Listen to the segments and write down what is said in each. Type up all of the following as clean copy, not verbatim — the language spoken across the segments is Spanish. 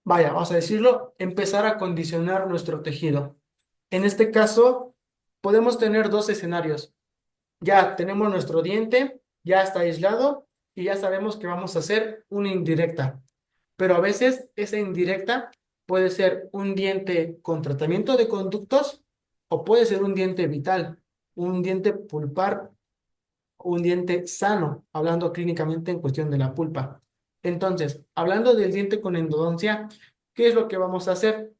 vaya, vamos a decirlo, empezar a condicionar nuestro tejido. En este caso, podemos tener dos escenarios. Ya tenemos nuestro diente, ya está aislado y ya sabemos que vamos a hacer una indirecta. Pero a veces esa indirecta puede ser un diente con tratamiento de conductos o puede ser un diente vital, un diente pulpar, un diente sano, hablando clínicamente en cuestión de la pulpa. Entonces, hablando del diente con endodoncia, ¿qué es lo que vamos a hacer?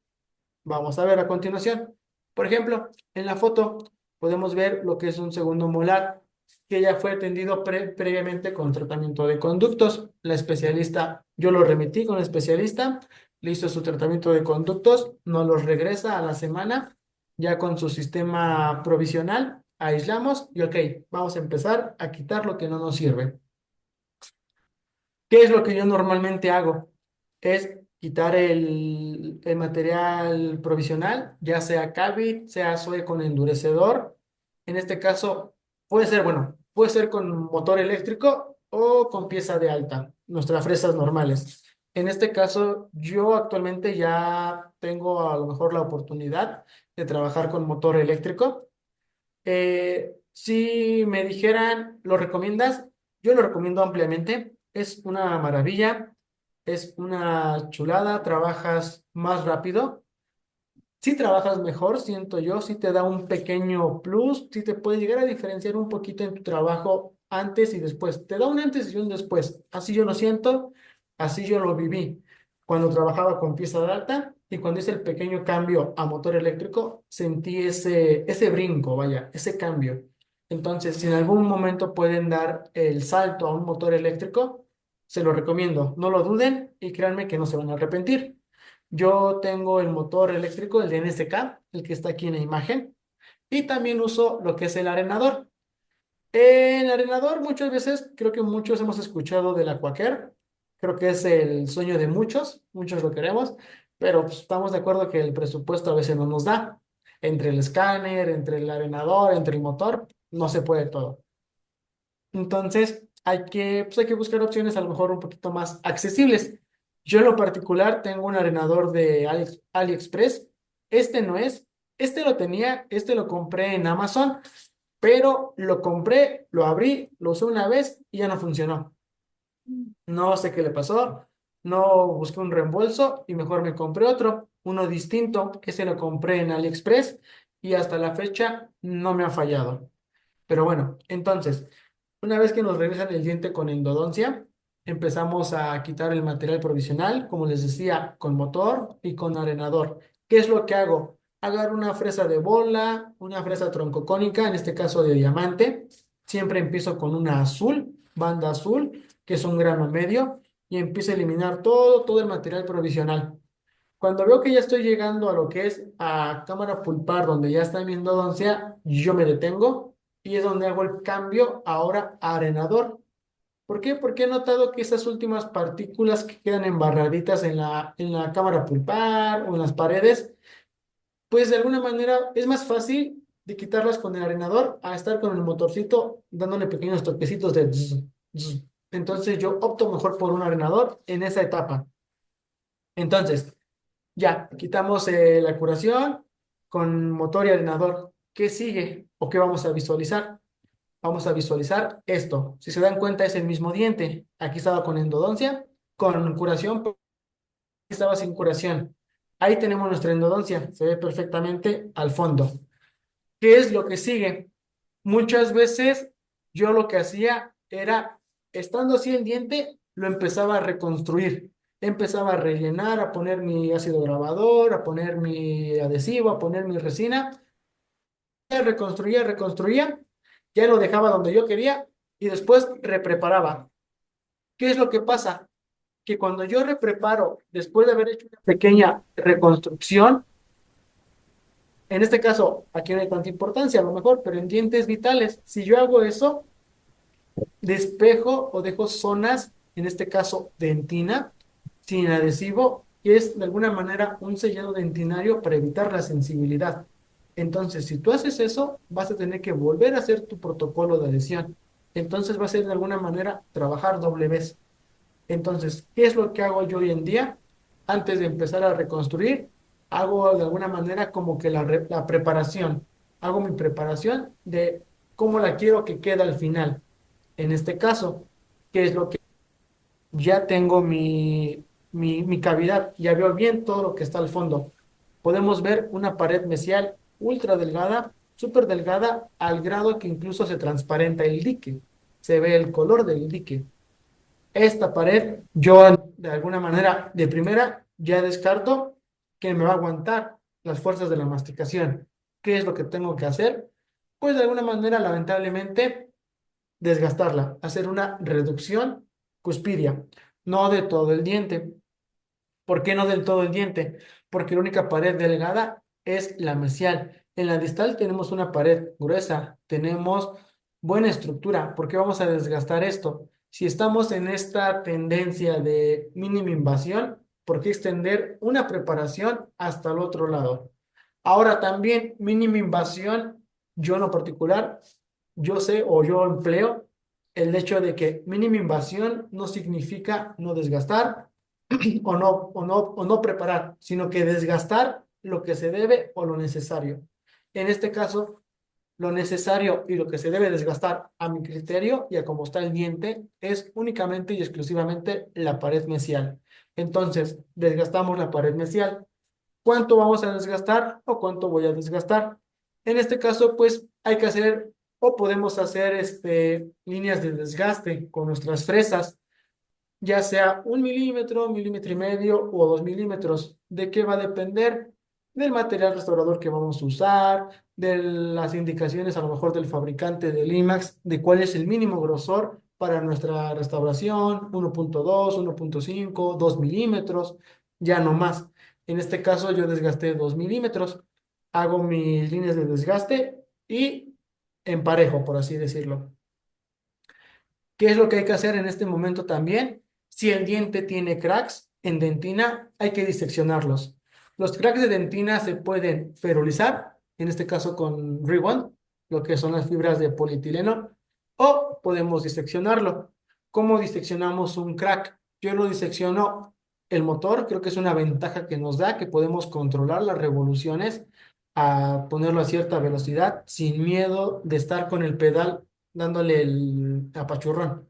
Vamos a ver a continuación. Por ejemplo, en la foto podemos ver lo que es un segundo molar que ya fue atendido previamente con tratamiento de conductos. La especialista, yo lo remití con el especialista, le hizo su tratamiento de conductos, nos los regresa a la semana ya con su sistema provisional, aislamos y ok, vamos a empezar a quitar lo que no nos sirve. ¿Qué es lo que yo normalmente hago? Es quitar el material provisional, ya sea Cavit, sea Zoe con endurecedor. En este caso, puede ser, bueno, puede ser con motor eléctrico o con pieza de alta, nuestras fresas normales. En este caso, yo actualmente ya tengo a lo mejor la oportunidad de trabajar con motor eléctrico. Si me dijeran, ¿lo recomiendas? Yo lo recomiendo ampliamente. Es una maravilla, es una chulada, trabajas más rápido. Si trabajas mejor, siento yo, si te da un pequeño plus, si te puede llegar a diferenciar un poquito en tu trabajo antes y después. Te da un antes y un después. Así yo lo siento, así yo lo viví. Cuando trabajaba con pieza de alta y cuando hice el pequeño cambio a motor eléctrico, sentí ese brinco, vaya, ese cambio. Entonces, si en algún momento pueden dar el salto a un motor eléctrico, se lo recomiendo. No lo duden y créanme que no se van a arrepentir. Yo tengo el motor eléctrico, el de NSK, el que está aquí en la imagen, y también uso lo que es el arenador. El arenador muchas veces, creo que muchos hemos escuchado del Aquacare, creo que es el sueño de muchos, muchos lo queremos, pero pues, estamos de acuerdo que el presupuesto a veces no nos da. Entre el escáner, entre el arenador, entre el motor, no se puede todo. Entonces, hay que buscar opciones a lo mejor un poquito más accesibles. Yo en lo particular tengo un arenador de AliExpress. Este no es, este lo tenía, este lo compré en Amazon, pero lo compré, lo abrí, lo usé una vez y ya no funcionó. No sé qué le pasó, no busqué un reembolso y mejor me compré otro, uno distinto, que se lo compré en AliExpress y hasta la fecha no me ha fallado. Pero bueno, entonces, una vez que nos regresan el diente con endodoncia, empezamos a quitar el material provisional, como les decía, con motor y con arenador. ¿Qué es lo que hago? Agarro una fresa de bola, una fresa troncocónica, en este caso de diamante. Siempre empiezo con una azul, banda azul, que es un grano medio, y empiezo a eliminar todo el material provisional. Cuando veo que ya estoy llegando a lo que es a cámara pulpar, donde ya está mi endodoncia, yo me detengo y es donde hago el cambio ahora a arenador. ¿Por qué? Porque he notado que esas últimas partículas que quedan embarraditas en la cámara pulpar o en las paredes, pues de alguna manera es más fácil de quitarlas con el arenador a estar con el motorcito dándole pequeños toquecitos de zzz, zzz. Entonces yo opto mejor por un arenador en esa etapa. Entonces, ya, quitamos la curación con motor y arenador. ¿Qué sigue o qué vamos a visualizar? Vamos a visualizar esto. Si se dan cuenta, es el mismo diente. Aquí estaba con endodoncia, con curación, pero aquí estaba sin curación. Ahí tenemos nuestra endodoncia. Se ve perfectamente al fondo. ¿Qué es lo que sigue? Muchas veces yo lo que hacía era, estando así el diente, lo empezaba a reconstruir. Empezaba a rellenar, a poner mi ácido grabador, a poner mi adhesivo, a poner mi resina. Reconstruía, ya lo dejaba donde yo quería y después repreparaba. ¿Qué es lo que pasa? Que cuando yo repreparo, después de haber hecho una pequeña reconstrucción, en este caso, aquí no hay tanta importancia a lo mejor, pero en dientes vitales, si yo hago eso, despejo o dejo zonas, en este caso dentina, sin adhesivo, que es de alguna manera un sellado dentinario para evitar la sensibilidad. Entonces, si tú haces eso, vas a tener que volver a hacer tu protocolo de adhesión. Entonces, va a ser de alguna manera trabajar doble vez. Entonces, ¿qué es lo que hago yo hoy en día? antes de empezar a reconstruir, hago de alguna manera como que la preparación, hago mi preparación de cómo la quiero que quede al final. En este caso, ¿qué es lo que ya tengo mi cavidad? Ya veo bien todo lo que está al fondo. Podemos ver una pared mesial ultra delgada, súper delgada, al grado que incluso se transparenta el dique, se ve el color del dique. Esta pared, yo de alguna manera, de primera, ya descarto que me va a aguantar las fuerzas de la masticación. ¿Qué es lo que tengo que hacer? Pues de alguna manera, lamentablemente, desgastarla, hacer una reducción cuspidia, no de todo el diente. ¿Por qué no del todo el diente? Porque la única pared delgada es la mesial. En la distal tenemos una pared gruesa, tenemos buena estructura. ¿Por qué vamos a desgastar esto? Si estamos en esta tendencia de mínima invasión, ¿por qué extender una preparación hasta el otro lado? Ahora también mínima invasión, yo en lo particular, yo sé o yo empleo el hecho de que mínima invasión no significa no desgastar o no preparar, sino que desgastar lo que se debe o lo necesario. En este caso, lo necesario y lo que se debe desgastar a mi criterio y a cómo está el diente es únicamente y exclusivamente la pared mesial. Entonces, desgastamos la pared mesial. ¿Cuánto vamos a desgastar o cuánto voy a desgastar? En este caso, pues hay que hacer o podemos hacer líneas de desgaste con nuestras fresas, ya sea 1 milímetro, 1,5 milímetros o 2 milímetros. ¿De qué va a depender? Del material restaurador que vamos a usar, de las indicaciones a lo mejor del fabricante del IMAX, de cuál es el mínimo grosor para nuestra restauración: 1,2, 1,5, 2 milímetros, ya no más. En este caso yo desgasté 2 milímetros, hago mis líneas de desgaste y emparejo, por así decirlo. ¿Qué es lo que hay que hacer en este momento también? Si el diente tiene cracks en dentina, hay que diseccionarlos. Los cracks de dentina se pueden ferulizar, en este caso con Rebond, lo que son las fibras de polietileno, o podemos diseccionarlo. ¿Cómo diseccionamos un crack? Yo lo disecciono el motor, creo que es una ventaja que nos da, que podemos controlar las revoluciones a ponerlo a cierta velocidad sin miedo de estar con el pedal dándole el apachurrón.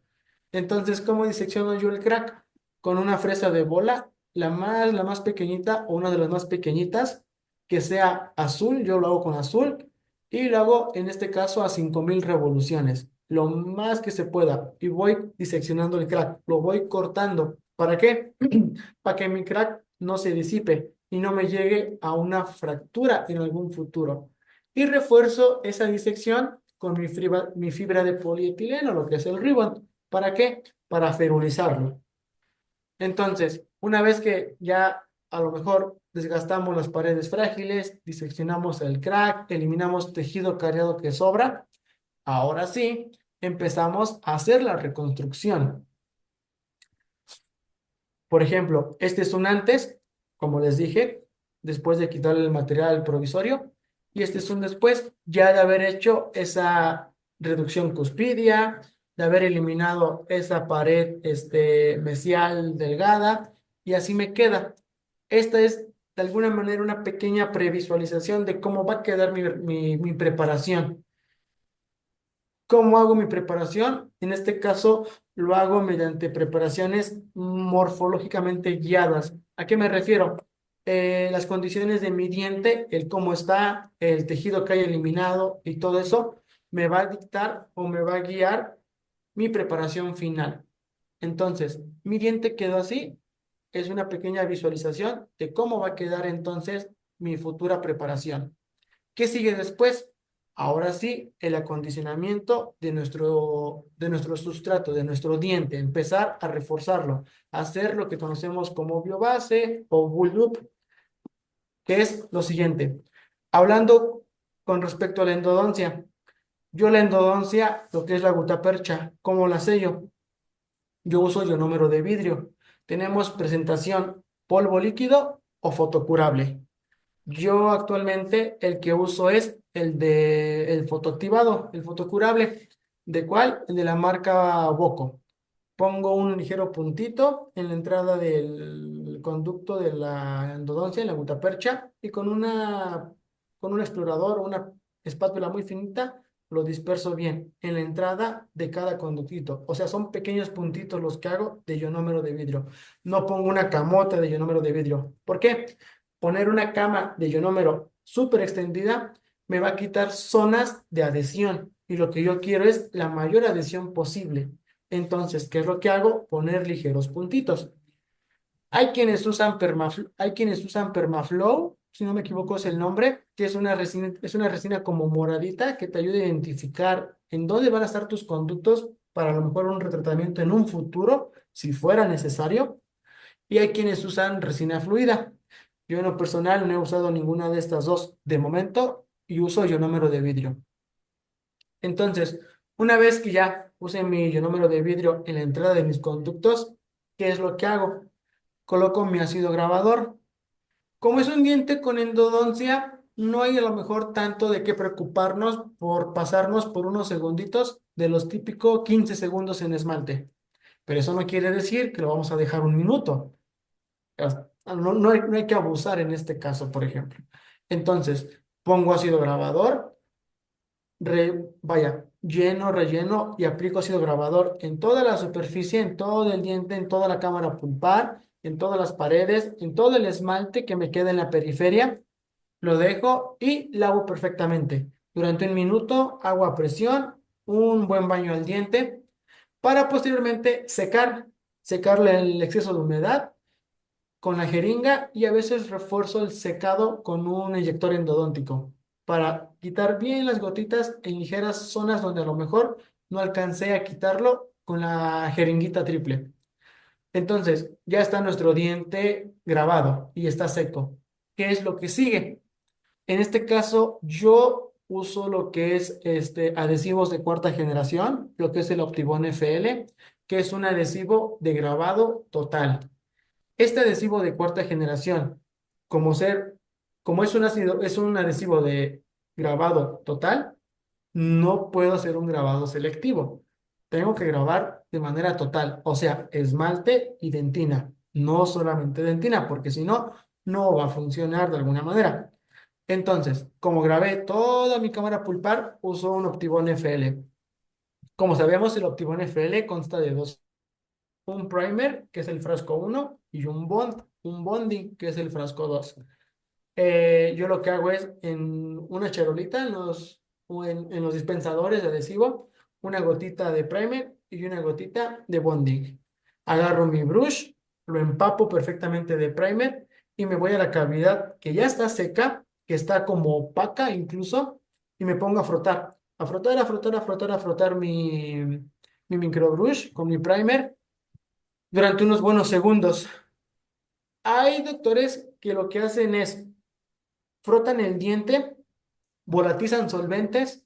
Entonces, ¿cómo disecciono yo el crack? Con una fresa de bola, la más pequeñita o una de las más pequeñitas, que sea azul, yo lo hago con azul, y lo hago en este caso a 5,000 revoluciones, lo más que se pueda, y voy diseccionando el crack, lo voy cortando. ¿Para qué? Para que mi crack no se disipe y no me llegue a una fractura en algún futuro. Y refuerzo esa disección con mi fibra de polietileno, lo que es el ribbon. ¿Para qué? Para ferulizarlo. Entonces, una vez que ya a lo mejor desgastamos las paredes frágiles, diseccionamos el crack, eliminamos tejido cariado que sobra, ahora sí empezamos a hacer la reconstrucción. Por ejemplo, este es un antes, como les dije, después de quitarle el material provisorio, y este es un después, ya de haber hecho esa reducción cuspidia, de haber eliminado esa pared mesial delgada, y así me queda. Esta es de alguna manera una pequeña previsualización de cómo va a quedar mi preparación. ¿Cómo hago mi preparación? En este caso, lo hago mediante preparaciones morfológicamente guiadas. ¿A qué me refiero? Las condiciones de mi diente, el cómo está, el tejido que hay eliminado y todo eso, me va a dictar o me va a guiar mi preparación final. Entonces, mi diente quedó así. Es una pequeña visualización de cómo va a quedar entonces mi futura preparación. ¿Qué sigue después? Ahora sí, el acondicionamiento de nuestro sustrato, de nuestro diente, empezar a reforzarlo, hacer lo que conocemos como biobase o bull loop, que es lo siguiente. Hablando con respecto a la endodoncia, yo la endodoncia, lo que es la gutapercha, ¿cómo la sello? Yo uso ionómero de vidrio. Tenemos presentación polvo líquido o fotocurable. Yo actualmente el que uso es el fotoactivado, el fotocurable. ¿De cuál? El de la marca Boco. Pongo un ligero puntito en la entrada del conducto de la endodoncia en la gutapercha y con un explorador o una espátula muy finita lo disperso bien en la entrada de cada conductito. O sea, son pequeños puntitos los que hago de ionómero de vidrio. No pongo una camota de ionómero de vidrio. ¿Por qué? Poner una cama de ionómero súper extendida me va a quitar zonas de adhesión y lo que yo quiero es la mayor adhesión posible. Entonces, ¿qué es lo que hago? Poner ligeros puntitos. Hay quienes usan Permaflow, si no me equivoco es el nombre, que es una resina como moradita que te ayuda a identificar en dónde van a estar tus conductos para a lo mejor un retratamiento en un futuro, si fuera necesario. Y hay quienes usan resina fluida. Yo en lo personal no he usado ninguna de estas dos de momento y uso ionómero de vidrio. Entonces, una vez que ya puse mi ionómero de vidrio en la entrada de mis conductos, ¿qué es lo que hago? Coloco mi ácido grabador. Como es un diente con endodoncia, no hay a lo mejor tanto de qué preocuparnos por pasarnos por unos segunditos de los típicos 15 segundos en esmalte. Pero eso no quiere decir que lo vamos a dejar un minuto. No hay que abusar en este caso, por ejemplo. Entonces, pongo ácido grabador, lleno, relleno y aplico ácido grabador en toda la superficie, en todo el diente, en toda la cámara pulpar, en todas las paredes, en todo el esmalte que me queda en la periferia. Lo dejo y lavo perfectamente. Durante un minuto hago a presión, un buen baño al diente para posteriormente secarle el exceso de humedad con la jeringa y a veces refuerzo el secado con un inyector endodóntico para quitar bien las gotitas en ligeras zonas donde a lo mejor no alcancé a quitarlo con la jeringuita triple. Entonces, ya está nuestro diente grabado y está seco. ¿Qué es lo que sigue? En este caso, yo uso lo que es adhesivos de cuarta generación, lo que es el Optibone FL, que es un adhesivo de grabado total. Este adhesivo de cuarta generación, como ser, como es un adhesivo de grabado total, no puedo hacer un grabado selectivo. Tengo que grabar de manera total, o sea, esmalte y dentina, no solamente dentina, porque si no, no va a funcionar de alguna manera. Entonces, como grabé toda mi cámara pulpar, uso un Optibone FL. Como sabemos, el Optibone FL consta de dos: un primer, que es el frasco uno y un bonding, que es el frasco 2. Yo lo que hago es en una charolita, en los dispensadores de adhesivo, una gotita de primer y una gotita de bonding. Agarro mi brush, lo empapo perfectamente de primer y me voy a la cavidad que ya está seca, que está como opaca incluso, y me pongo a frotar, a frotar, a frotar, a frotar, a frotar mi microbrush con mi primer durante unos buenos segundos. Hay doctores que lo que hacen es frotan el diente, volatizan solventes,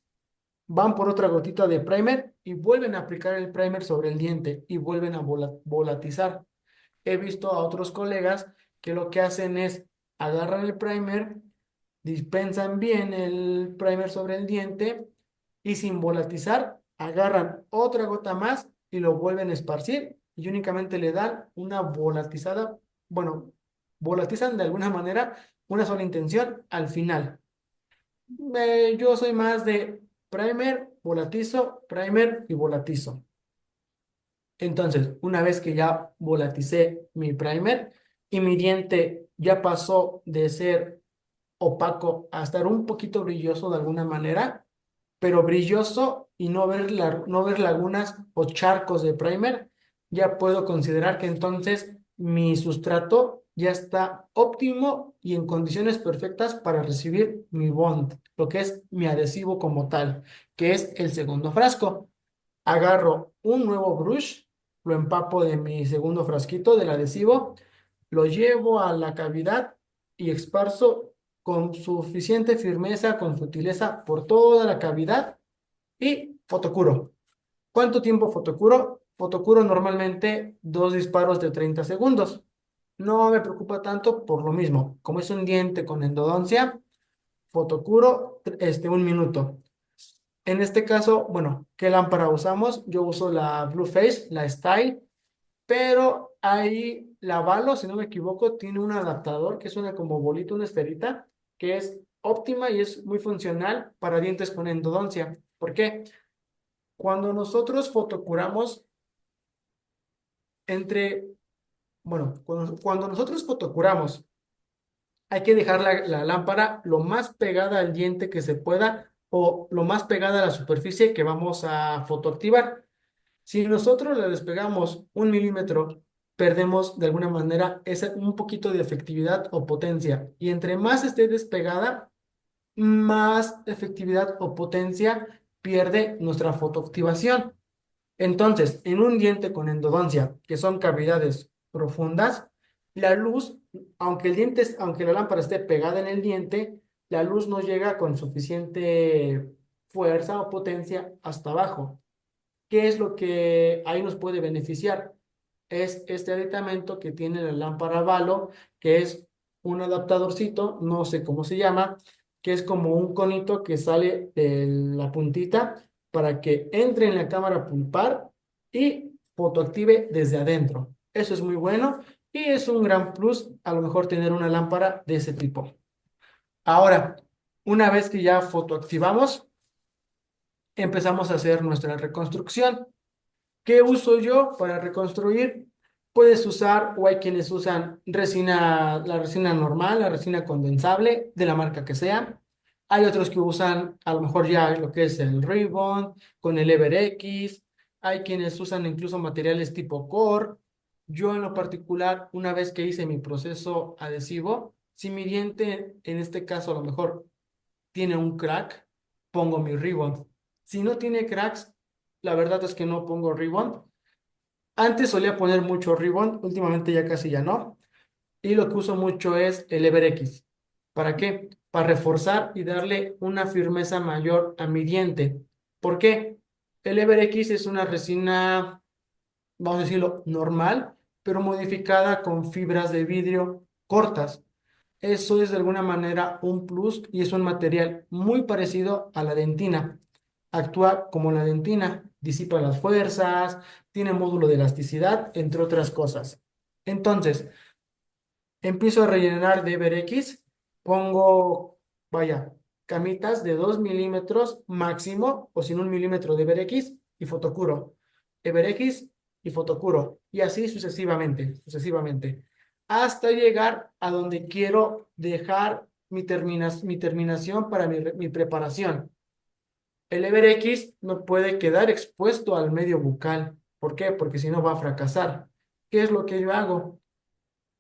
van por otra gotita de primer y vuelven a aplicar el primer sobre el diente y vuelven a volatizar. He visto a otros colegas que lo que hacen es agarran el primer, dispensan bien el primer sobre el diente y sin volatizar agarran otra gota más y lo vuelven a esparcir y únicamente le dan una volatizada, bueno, volatizan de alguna manera una sola intención al final. Yo soy más de primer y volatizo. Entonces, una vez que ya volaticé mi primer y mi diente ya pasó de ser opaco a estar un poquito brilloso de alguna manera, pero brilloso y no ver lagunas o charcos de primer, ya puedo considerar que entonces mi sustrato ya está óptimo y en condiciones perfectas para recibir mi bond, lo que es mi adhesivo como tal, que es el segundo frasco. Agarro un nuevo brush, lo empapo de mi segundo frasquito del adhesivo, lo llevo a la cavidad y esparzo con suficiente firmeza, con sutileza por toda la cavidad y fotocuro. ¿Cuánto tiempo fotocuro? Fotocuro normalmente 2 disparos de 30 segundos. No me preocupa tanto por lo mismo. Como es un diente con endodoncia, fotocuro 1 minuto. En este caso, bueno, ¿qué lámpara usamos? Yo uso la Blue Face, la Style, pero ahí la Valo, si no me equivoco, tiene un adaptador que es una como bolita, una esferita, que es óptima y es muy funcional para dientes con endodoncia. ¿Por qué? Cuando nosotros fotocuramos entre, bueno, cuando nosotros fotocuramos, hay que dejar la lámpara lo más pegada al diente que se pueda o lo más pegada a la superficie que vamos a fotoactivar. Si nosotros le despegamos 1 milímetro, perdemos de alguna manera un poquito de efectividad o potencia. Y entre más esté despegada, más efectividad o potencia pierde nuestra fotoactivación. Entonces, en un diente con endodoncia, que son cavidades profundas, la luz, aunque la lámpara esté pegada en el diente, la luz no llega con suficiente fuerza o potencia hasta abajo. ¿Qué es lo que ahí nos puede beneficiar? Es este aditamento que tiene la lámpara Valo, que es un adaptadorcito, no sé cómo se llama, que es como un conito que sale de la puntita para que entre en la cámara pulpar y fotoactive desde adentro. Eso es muy bueno y es un gran plus a lo mejor tener una lámpara de ese tipo. Ahora, una vez que ya fotoactivamos, empezamos a hacer nuestra reconstrucción. ¿Qué uso yo para reconstruir? Puedes usar, o hay quienes usan resina, la resina normal, la resina condensable, de la marca que sea. Hay otros que usan a lo mejor ya lo que es el Ribbon con el EverX. Hay quienes usan incluso materiales tipo core. Yo en lo particular, una vez que hice mi proceso adhesivo, si mi diente en este caso a lo mejor tiene un crack, pongo mi Ribbon. Si no tiene cracks, la verdad es que no pongo Ribbon. Antes solía poner mucho Ribbon, últimamente ya casi ya no. Y lo que uso mucho es el EverX. ¿Para qué? Para reforzar y darle una firmeza mayor a mi diente. ¿Por qué? El EverX es una resina, vamos a decirlo, normal, pero modificada con fibras de vidrio cortas. Eso es de alguna manera un plus y es un material muy parecido a la dentina. Actúa como la dentina, disipa las fuerzas, tiene módulo de elasticidad, entre otras cosas. Entonces, empiezo a rellenar de EverX, pongo, vaya, camitas de 2 milímetros máximo, o sin 1 milímetro de EverX y fotocuro. EverX y fotocuro. Y así sucesivamente, sucesivamente. Hasta llegar a donde quiero dejar mi terminación para mi preparación. El EverX no puede quedar expuesto al medio bucal. ¿Por qué? Porque si no va a fracasar. ¿Qué es lo que yo hago?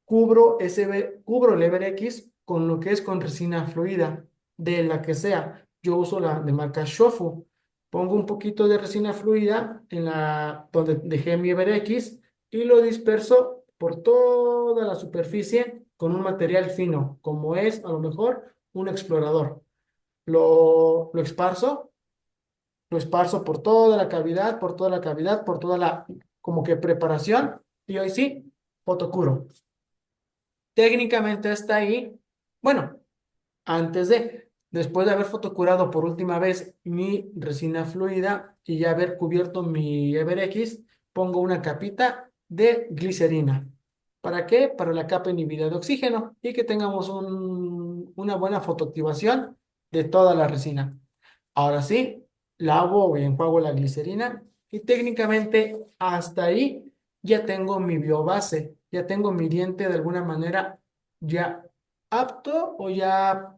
Cubro el EverX con lo que es con resina fluida, de la que sea. Yo uso la de marca Shofu. Pongo un poquito de resina fluida en la donde dejé mi EverX y lo disperso por toda la superficie con un material fino, como es a lo mejor un explorador. Lo esparzo por toda la cavidad, por toda la cavidad, por toda la como que preparación y hoy sí, fotocuro. Técnicamente hasta ahí, bueno, después de haber fotocurado por última vez mi resina fluida y ya haber cubierto mi EverX, pongo una capita de glicerina. ¿Para qué? Para la capa inhibida de oxígeno y que tengamos una buena fotoactivación de toda la resina. Ahora sí, lavo o enjuago la glicerina y técnicamente hasta ahí ya tengo mi biobase, ya tengo mi diente de alguna manera ya apto o ya,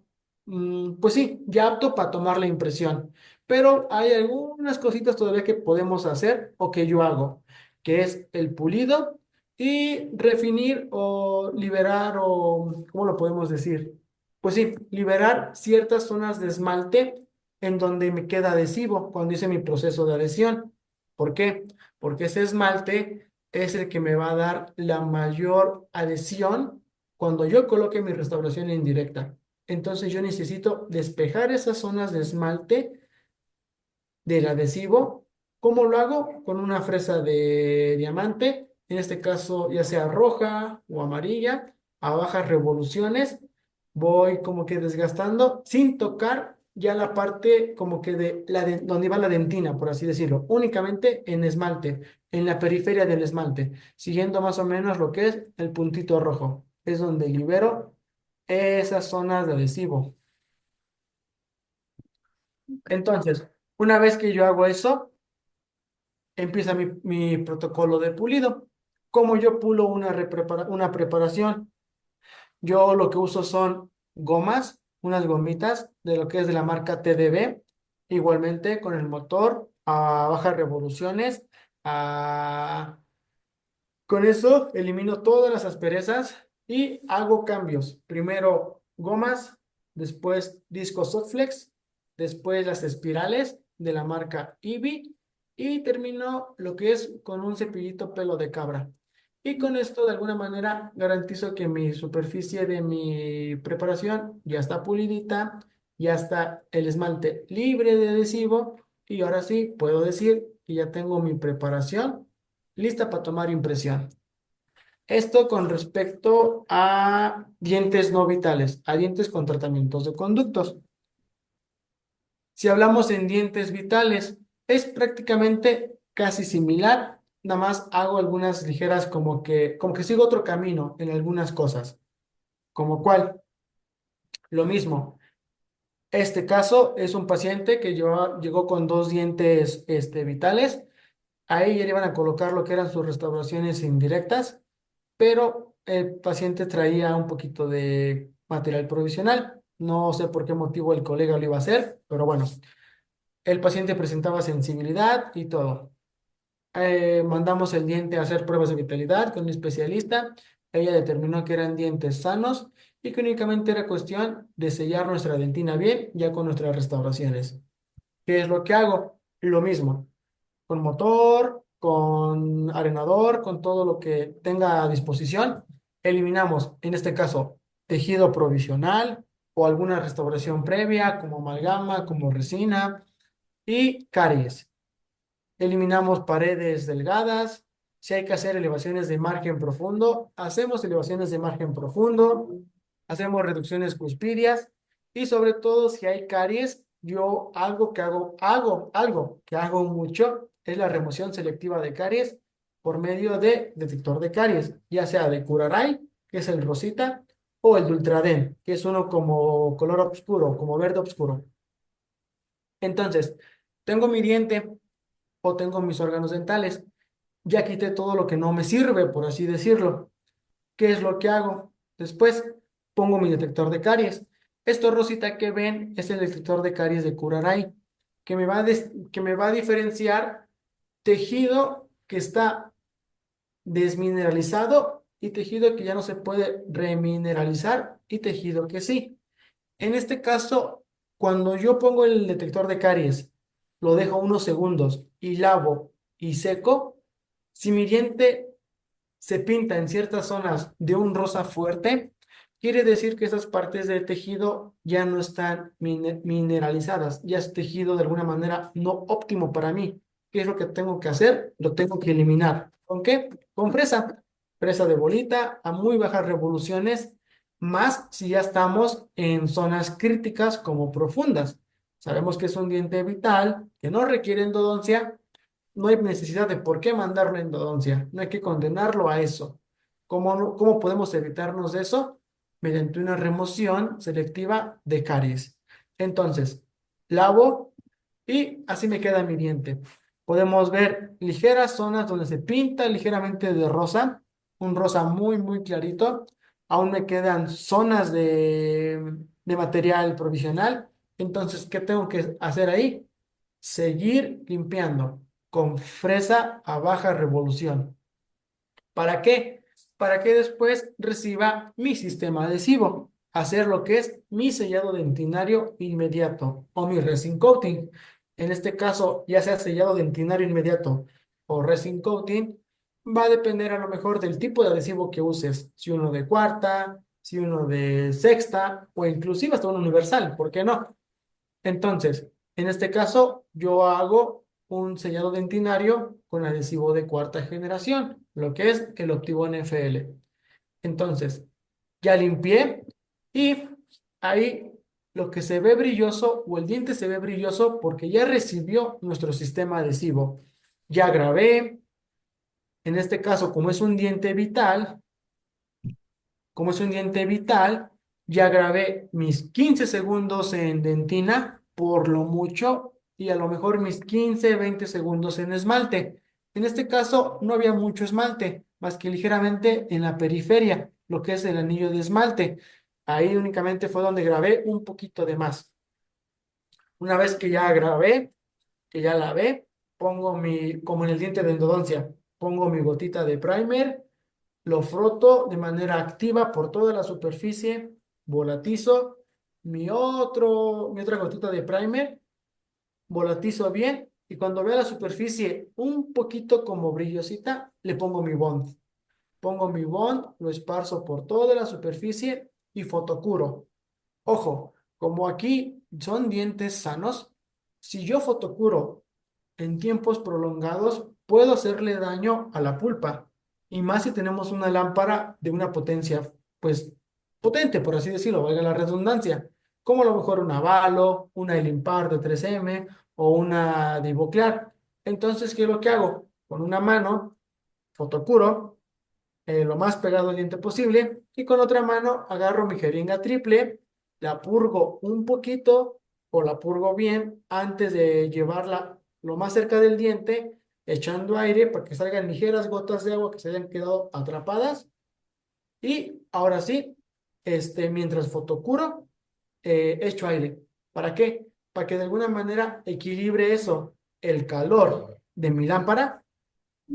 pues sí, ya apto para tomar la impresión. Pero hay algunas cositas todavía que podemos hacer o que yo hago, que es el pulido y refinir o liberar o, ¿cómo lo podemos decir? Pues sí, liberar ciertas zonas de esmalte en donde me queda adhesivo cuando hice mi proceso de adhesión. ¿Por qué? Porque ese esmalte es el que me va a dar la mayor adhesión cuando yo coloque mi restauración indirecta. Entonces yo necesito despejar esas zonas de esmalte del adhesivo. ¿Cómo lo hago? Con una fresa de diamante, en este caso ya sea roja o amarilla, a bajas revoluciones, voy como que desgastando sin tocar ya la parte como que donde va la dentina, por así decirlo, únicamente en esmalte, en la periferia del esmalte, siguiendo más o menos lo que es el puntito rojo. Es donde libero esas zonas de adhesivo. Entonces, una vez que yo hago eso, empieza mi protocolo de pulido. Como yo pulo una preparación, yo lo que uso son gomas, unas gomitas de lo que es de la marca TDB, igualmente con el motor a bajas revoluciones. a- Con eso elimino todas las asperezas y hago cambios. Primero gomas, después discos Soflex, después las espirales de la marca Eevee y termino lo que es con un cepillito pelo de cabra. Y con esto de alguna manera garantizo que mi superficie de mi preparación ya está pulidita, ya está el esmalte libre de adhesivo y ahora sí puedo decir que ya tengo mi preparación lista para tomar impresión. Esto con respecto a dientes no vitales, a dientes con tratamientos de conductos. Si hablamos en dientes vitales, es prácticamente casi similar, nada más hago algunas ligeras como que sigo otro camino en algunas cosas, como cuál, lo mismo. Este caso es un paciente que llegó con dos dientes vitales. Ahí ya le iban a colocar lo que eran sus restauraciones indirectas, pero el paciente traía un poquito de material provisional. No sé por qué motivo el colega lo iba a hacer, pero bueno, el paciente presentaba sensibilidad y todo. Mandamos el diente a hacer pruebas de vitalidad con un especialista. Ella determinó que eran dientes sanos y que únicamente era cuestión de sellar nuestra dentina bien, ya con nuestras restauraciones. ¿Qué es lo que hago? Lo mismo con motor, con arenador, con todo lo que tenga a disposición. Eliminamos, en este caso, tejido provisional o alguna restauración previa, como amalgama, como resina y caries. Eliminamos paredes delgadas. Si hay que hacer elevaciones de margen profundo, hacemos elevaciones de margen profundo, hacemos reducciones cuspidias y sobre todo si hay caries, yo algo que hago mucho es la remoción selectiva de caries por medio de detector de caries, ya sea de Curaray, que es el rosita, o el de Ultraden, que es uno como color oscuro, como verde oscuro. Entonces, tengo mi diente o tengo mis órganos dentales. Ya quité todo lo que no me sirve, por así decirlo. ¿Qué es lo que hago? Después pongo mi detector de caries. Esto rosita que ven es el detector de caries de Curaray, que me va a diferenciar tejido que está desmineralizado y tejido que ya no se puede remineralizar y tejido que sí. En este caso, cuando yo pongo el detector de caries, lo dejo unos segundos y lavo y seco, si mi diente se pinta en ciertas zonas de un rosa fuerte, quiere decir que esas partes del tejido ya no están mineralizadas, ya es tejido de alguna manera no óptimo para mí. ¿Qué es lo que tengo que hacer? Lo tengo que eliminar. ¿Con qué? Con fresa. Fresa de bolita a muy bajas revoluciones, más si ya estamos en zonas críticas como profundas. Sabemos que es un diente vital, que no requiere endodoncia, no hay necesidad de por qué mandarlo a endodoncia, no hay que condenarlo a eso. ¿Cómo podemos evitarnos de eso? Mediante una remoción selectiva de caries. Entonces, lavo y así me queda mi diente. Podemos ver ligeras zonas donde se pinta ligeramente de rosa, un rosa muy, muy clarito. Aún me quedan zonas de material provisional. Entonces, ¿qué tengo que hacer ahí? Seguir limpiando con fresa a baja revolución. ¿Para qué? Para que después reciba mi sistema adhesivo, hacer lo que es mi sellado dentinario inmediato o mi resin coating. En este caso, ya sea sellado dentinario inmediato o resin coating, va a depender a lo mejor del tipo de adhesivo que uses, si uno de cuarta, si uno de sexta o inclusive hasta uno universal, ¿por qué no? Entonces, en este caso, yo hago un sellado dentinario con adhesivo de cuarta generación, lo que es el Optibone FL. Entonces, ya limpié y ahí lo que se ve brilloso o el diente se ve brilloso porque ya recibió nuestro sistema adhesivo. Ya grabé, en este caso, como es un diente vital, ya grabé mis 15 segundos en dentina, por lo mucho, y a lo mejor mis 15 20 segundos en esmalte. En este caso, no había mucho esmalte, más que ligeramente en la periferia, lo que es el anillo de esmalte. Ahí únicamente fue donde grabé un poquito de más. Una vez que ya grabé, que ya lavé, como en el diente de endodoncia, pongo mi gotita de primer, lo froto de manera activa por toda la superficie, volatizo mi otra gotita de primer, volatizo bien y cuando vea la superficie un poquito como brillosita, le pongo mi bond. Pongo mi bond, lo esparzo por toda la superficie y fotocuro. Ojo, como aquí son dientes sanos, si yo fotocuro en tiempos prolongados, puedo hacerle daño a la pulpa. Y más si tenemos una lámpara de una potencia, pues, potente, por así decirlo, valga la redundancia. Como a lo mejor una Valo, una Elimpar de 3M o una Divoclar. Entonces, ¿qué es lo que hago? Con una mano, fotocuro lo más pegado al diente posible y con otra mano agarro mi jeringa triple, la purgo un poquito o la purgo bien antes de llevarla lo más cerca del diente, echando aire para que salgan ligeras gotas de agua que se hayan quedado atrapadas y ahora sí, mientras fotocuro, echo aire. ¿Para qué? Para que de alguna manera equilibre eso, el calor de mi lámpara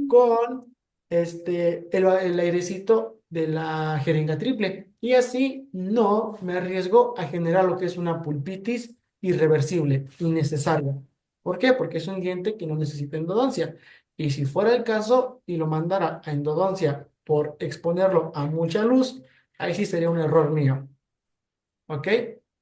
con el airecito de la jeringa triple. Y así no me arriesgo a generar lo que es una pulpitis irreversible, innecesaria. ¿Por qué? Porque es un diente que no necesita endodoncia. Y si fuera el caso y lo mandara a endodoncia por exponerlo a mucha luz, ahí sí sería un error mío. ¿Ok?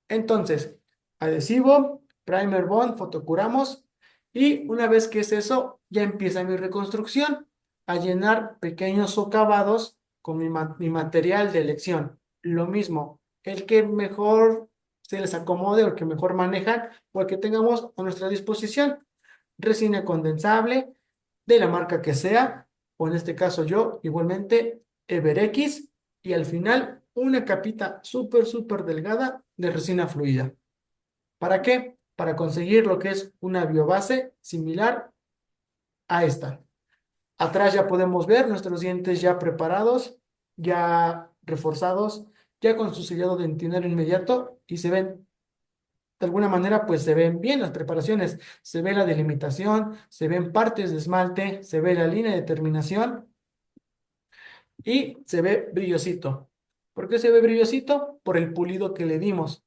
Entonces, adhesivo, primer bond, fotocuramos y una vez que es eso, ya empieza mi reconstrucción a llenar pequeños socavados con mi material de elección. Lo mismo, el que mejor se les acomode o el que mejor manejan o el que tengamos a nuestra disposición. Resina condensable de la marca que sea, o en este caso yo, igualmente, EverX y al final una capita súper, súper delgada de resina fluida. ¿Para qué? Para conseguir lo que es una biobase similar a esta. Atrás ya podemos ver nuestros dientes ya preparados, ya reforzados, ya con su sellado dentinario inmediato y se ven, de alguna manera, pues se ven bien las preparaciones. Se ve la delimitación, se ven partes de esmalte, se ve la línea de terminación y se ve brillosito. ¿Por qué se ve brillosito? Por el pulido que le dimos.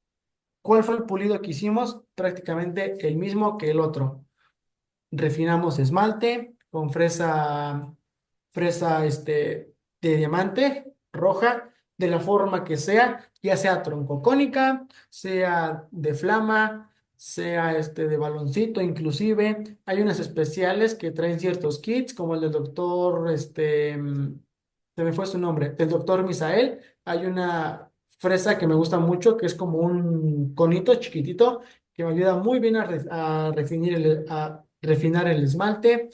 ¿Cuál fue el pulido que hicimos? Prácticamente el mismo que el otro. Refinamos esmalte con fresa de diamante roja, de la forma que sea, ya sea troncocónica, sea de flama, sea de baloncito, inclusive. Hay unas especiales que traen ciertos kits, como el del doctor, se me fue su nombre, del doctor Misael. Hay una fresa que me gusta mucho, que es como un conito chiquitito, que me ayuda muy bien a refinar el esmalte.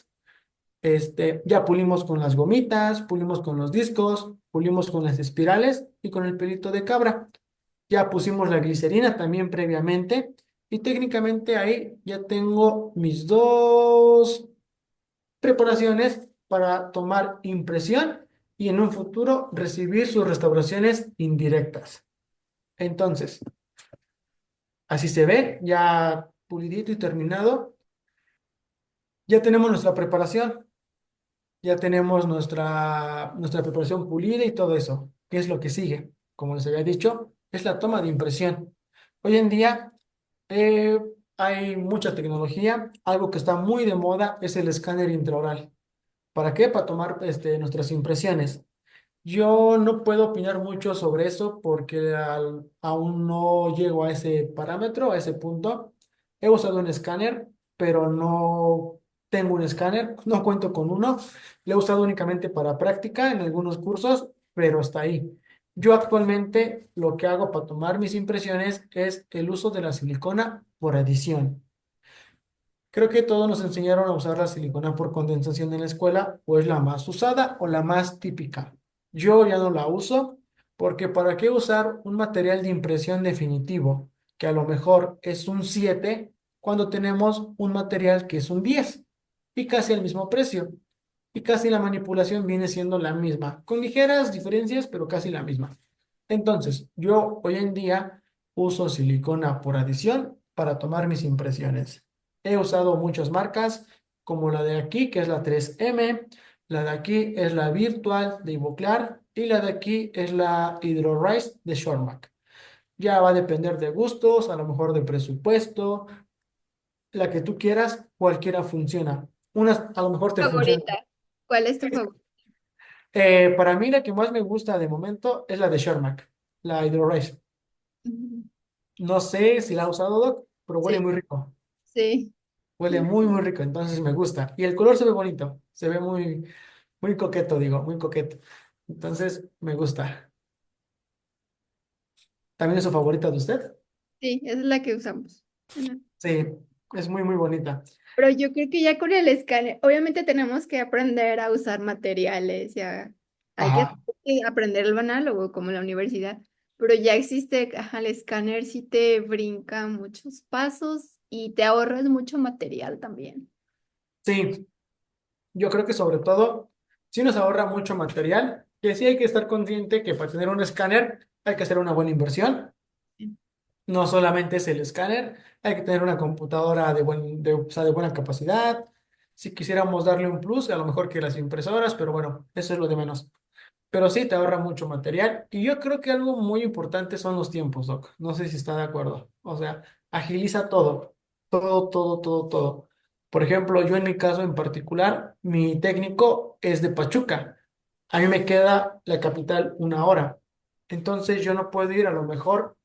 Ya pulimos con las gomitas, pulimos con los discos, pulimos con las espirales y con el pelito de cabra. Ya pusimos la glicerina también previamente y técnicamente ahí ya tengo mis dos preparaciones para tomar impresión y en un futuro recibir sus restauraciones indirectas. Entonces, así se ve, ya pulidito y terminado. Ya tenemos nuestra preparación. Ya tenemos nuestra preparación pulida y todo eso. ¿Qué es lo que sigue? Como les había dicho, es la toma de impresión. Hoy en día eh, hay mucha tecnología. Algo que está muy de moda es el escáner intraoral. ¿Para qué? Para tomar nuestras impresiones. Yo no puedo opinar mucho sobre eso porque aún no llego a ese parámetro, a ese punto. He usado un escáner, pero no tengo un escáner, no cuento con uno. Lo he usado únicamente para práctica en algunos cursos, pero hasta ahí. Yo actualmente lo que hago para tomar mis impresiones es el uso de la silicona por adición. Creo que todos nos enseñaron a usar la silicona por condensación en la escuela, o es la más usada o la más típica. Yo ya no la uso porque ¿para qué usar un material de impresión definitivo que a lo mejor es un 7 cuando tenemos un material que es un 10 y casi al mismo precio? Y casi la manipulación viene siendo la misma, con ligeras diferencias, pero casi la misma. Entonces, yo hoy en día uso silicona por adición para tomar mis impresiones. He usado muchas marcas, como la de aquí, que es la 3M, la de aquí es la Virtual de Ivoclar y la de aquí es la Hydro-Rise de Shortmac. Ya va a depender de gustos, a lo mejor de presupuesto, la que tú quieras, cualquiera funciona. Unas a lo mejor te funcionan. Favorita. ¿Cuál es tu favorita? Para mí la que más me gusta de momento es la de Shortmac, la Hydro-Rise. Ujú. No sé si la ha usado, Doc, pero huele Sí, muy rico. sí. Huele muy, muy rico, entonces me gusta. Y el color se ve bonito, se ve muy, muy coqueto, digo, muy coqueto. Entonces me gusta. ¿También es su favorita de usted? Sí, esa es la que usamos. Bueno, Sí, es muy, muy bonita. pero yo creo que ya con el escáner, obviamente tenemos que aprender a usar materiales, ya hay Ajá. que aprender el análogo como en la universidad, pero ya existe, ajá, el escáner sí te brinca muchos pasos y te ahorras mucho material también. Sí, yo creo que sobre todo, sí nos ahorra mucho material, que sí hay que estar consciente que para tener un escáner hay que hacer una buena inversión. No solamente es el escáner, hay que tener una computadora o sea, de buena capacidad. Si quisiéramos darle un plus, a lo mejor que las impresoras, pero bueno, eso es lo de menos. Pero sí te ahorra mucho material. Y yo creo que algo muy importante son los tiempos, Doc. No sé si está de acuerdo. O sea, agiliza todo, todo, todo, todo, todo. Por ejemplo, yo en mi caso en particular, mi técnico es de Pachuca. A mí me queda la capital una hora. Entonces yo no puedo ir a lo mejor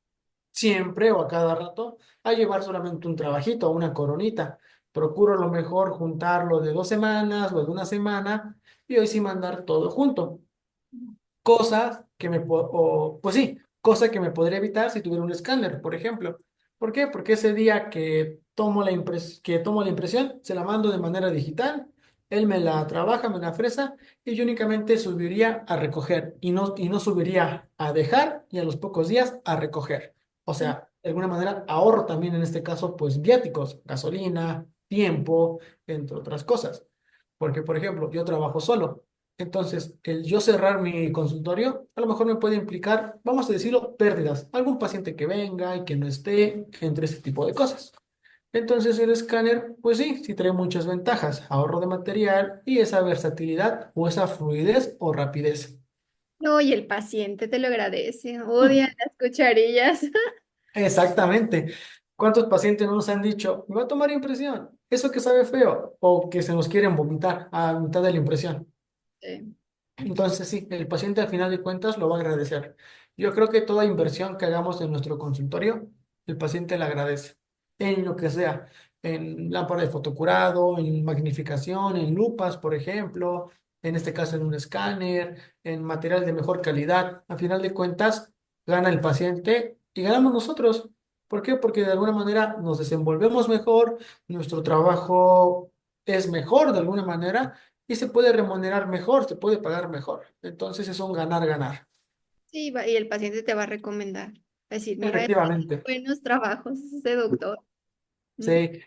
siempre o a cada rato a llevar solamente un trabajito, una coronita. Procuro a lo mejor juntarlo de 2 semanas o de una semana y hoy sí mandar todo junto. Cosas que pues sí, cosa que me podría evitar si tuviera un escáner, por ejemplo. ¿Por qué? Porque ese día que tomo la impresión, se la mando de manera digital, él me la trabaja, me la fresa y yo únicamente subiría a recoger y no subiría a dejar y a los pocos días a recoger. O sea, de alguna manera ahorro también en este caso, pues viáticos, gasolina, tiempo, entre otras cosas. Porque, por ejemplo, yo trabajo solo. Entonces, el yo cerrar mi consultorio a lo mejor me puede implicar, vamos a decirlo, pérdidas. Algún paciente que venga y que no esté, entre ese tipo de cosas. Entonces, el escáner, pues sí, sí trae muchas ventajas. Ahorro de material y esa versatilidad o esa fluidez o rapidez. No, y el paciente te lo agradece, odia las cucharillas. Exactamente. ¿Cuántos pacientes no nos han dicho, me va a tomar impresión? Eso que sabe feo o que se nos quieren vomitar a mitad de la impresión. Sí. Entonces, sí, el paciente al final de cuentas lo va a agradecer. Yo creo que toda inversión que hagamos en nuestro consultorio, el paciente la agradece, en lo que sea, en lámpara de fotocurado, en magnificación, en lupas, por ejemplo, en este caso en un escáner, en material de mejor calidad. Al final de cuentas, gana el paciente y ganamos nosotros. ¿Por qué? Porque de alguna manera nos desenvolvemos mejor, nuestro trabajo es mejor de alguna manera y se puede remunerar mejor, se puede pagar mejor. Entonces es un ganar-ganar. Sí, y el paciente te va a recomendar. Va a decir, mira, Efectivamente, buenos trabajos ese doctor. Mm. sí.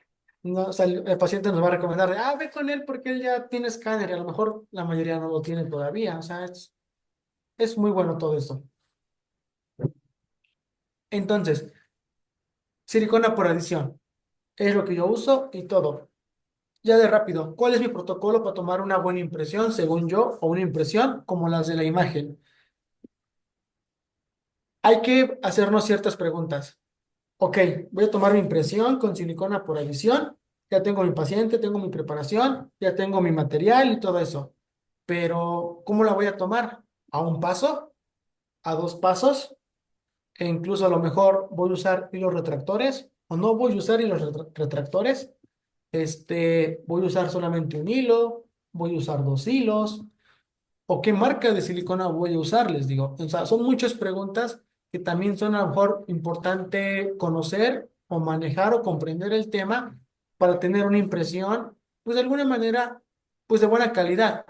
No, o sea, el paciente nos va a recomendar, ve con él porque él ya tiene escáner y a lo mejor la mayoría no lo tiene todavía. O sea, es muy bueno todo esto. Entonces, silicona por adición es lo que yo uso y todo. Ya de rápido, ¿cuál es mi protocolo para tomar una buena impresión, según yo, o una impresión como las de la imagen? Hay que hacernos ciertas preguntas. Ok, voy a tomar mi impresión con silicona por adición. Ya tengo mi paciente, tengo mi preparación, ya tengo mi material y todo eso. Pero, ¿cómo la voy a tomar? ¿A un paso? ¿A 2 pasos? E incluso a lo mejor voy a usar hilos retractores o no voy a usar hilos retractores. Voy a usar solamente un hilo, voy a usar 2 hilos ¿O qué marca de silicona voy a usar? Les digo. O sea, son muchas preguntas que también son a lo mejor importante conocer o manejar o comprender el tema para tener una impresión, pues de alguna manera, pues de buena calidad.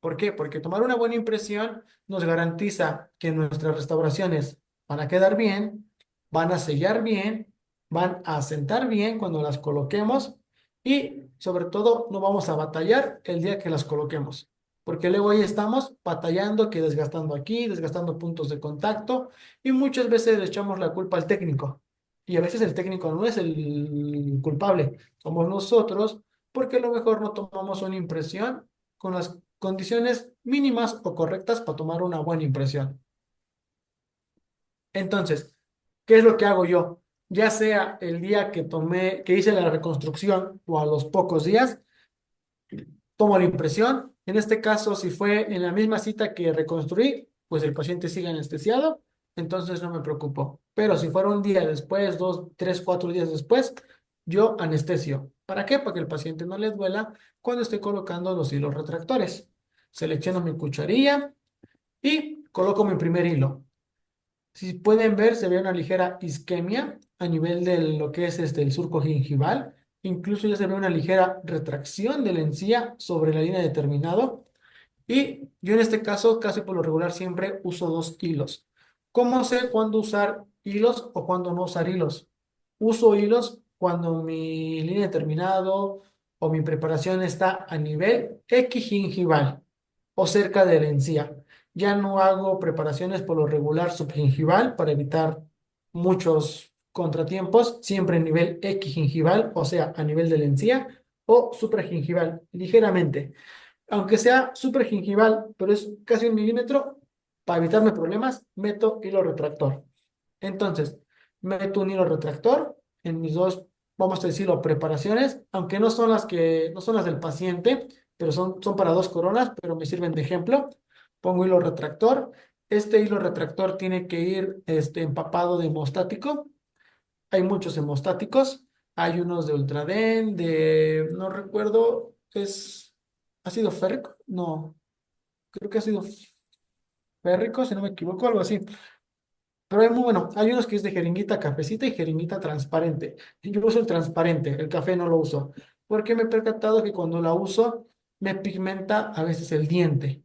¿Por qué? Porque tomar una buena impresión nos garantiza que nuestras restauraciones van a quedar bien, van a sellar bien, van a asentar bien cuando las coloquemos y sobre todo no vamos a batallar el día que las coloquemos. Porque luego ahí estamos batallando, que desgastando aquí, desgastando puntos de contacto y muchas veces le echamos la culpa al técnico. Y a veces el técnico no es el culpable, somos nosotros porque a lo mejor no tomamos una impresión con las condiciones mínimas o correctas para tomar una buena impresión. Entonces, ¿qué es lo que hago yo? Ya sea el día que tomé, que hice la reconstrucción o a los pocos días, tomo la impresión. En este caso, si fue en la misma cita que reconstruí, pues el paciente sigue anestesiado, entonces no me preocupo. Pero si fuera un día después, 2, 3, 4 días después, yo anestesio. ¿Para qué? Para que el paciente no le duela cuando esté colocando los hilos retractores. Selecciono mi cucharilla y coloco mi primer hilo. Si pueden ver, se ve una ligera isquemia a nivel de lo que es el surco gingival. Incluso ya se ve una ligera retracción de la encía sobre la línea de terminado. Y yo en este caso, casi por lo regular, siempre uso dos hilos. ¿Cómo sé cuándo usar hilos o cuándo no usar hilos? Uso hilos cuando mi línea de terminado o mi preparación está a nivel equigingival o cerca de la encía. Ya no hago preparaciones por lo regular subgingival para evitar muchos contratiempos, siempre en nivel equigingival, o sea, a nivel de la encía, o supragingival, ligeramente. Aunque sea supragingival, pero es casi 1 milímetro, para evitarme problemas, meto hilo retractor. Entonces, meto un hilo retractor en mis dos, vamos a decirlo, preparaciones, aunque no son las del paciente, pero son para dos coronas, pero me sirven de ejemplo. Pongo hilo retractor. Este hilo retractor tiene que ir empapado de hemostático. Hay muchos hemostáticos. Hay unos de Ultraden, no recuerdo, es ácido férrico. No, creo que ácido férrico, si no me equivoco, algo así. Pero hay muy bueno, hay unos que es de jeringuita cafecita y jeringuita transparente. Yo uso el transparente, el café no lo uso, porque me he percatado que cuando la uso me pigmenta a veces el diente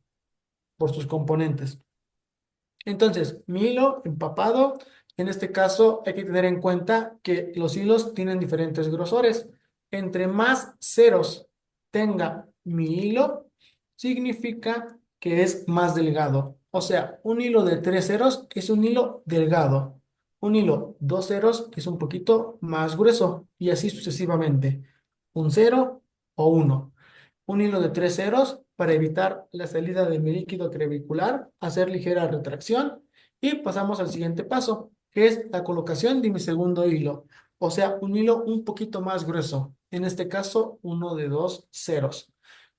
por sus componentes. Entonces, mi hilo empapado, en este caso hay que tener en cuenta que los hilos tienen diferentes grosores. Entre más ceros tenga mi hilo, significa que es más delgado. O sea, un hilo de 3 ceros es un hilo delgado. Un hilo 2 ceros es un poquito más grueso y así sucesivamente. Un cero o uno. Un hilo de 3 ceros para evitar la salida de mi líquido crevicular, hacer ligera retracción y pasamos al siguiente paso, que es la colocación de mi segundo hilo, o sea, un hilo un poquito más grueso, en este caso uno de 2 ceros.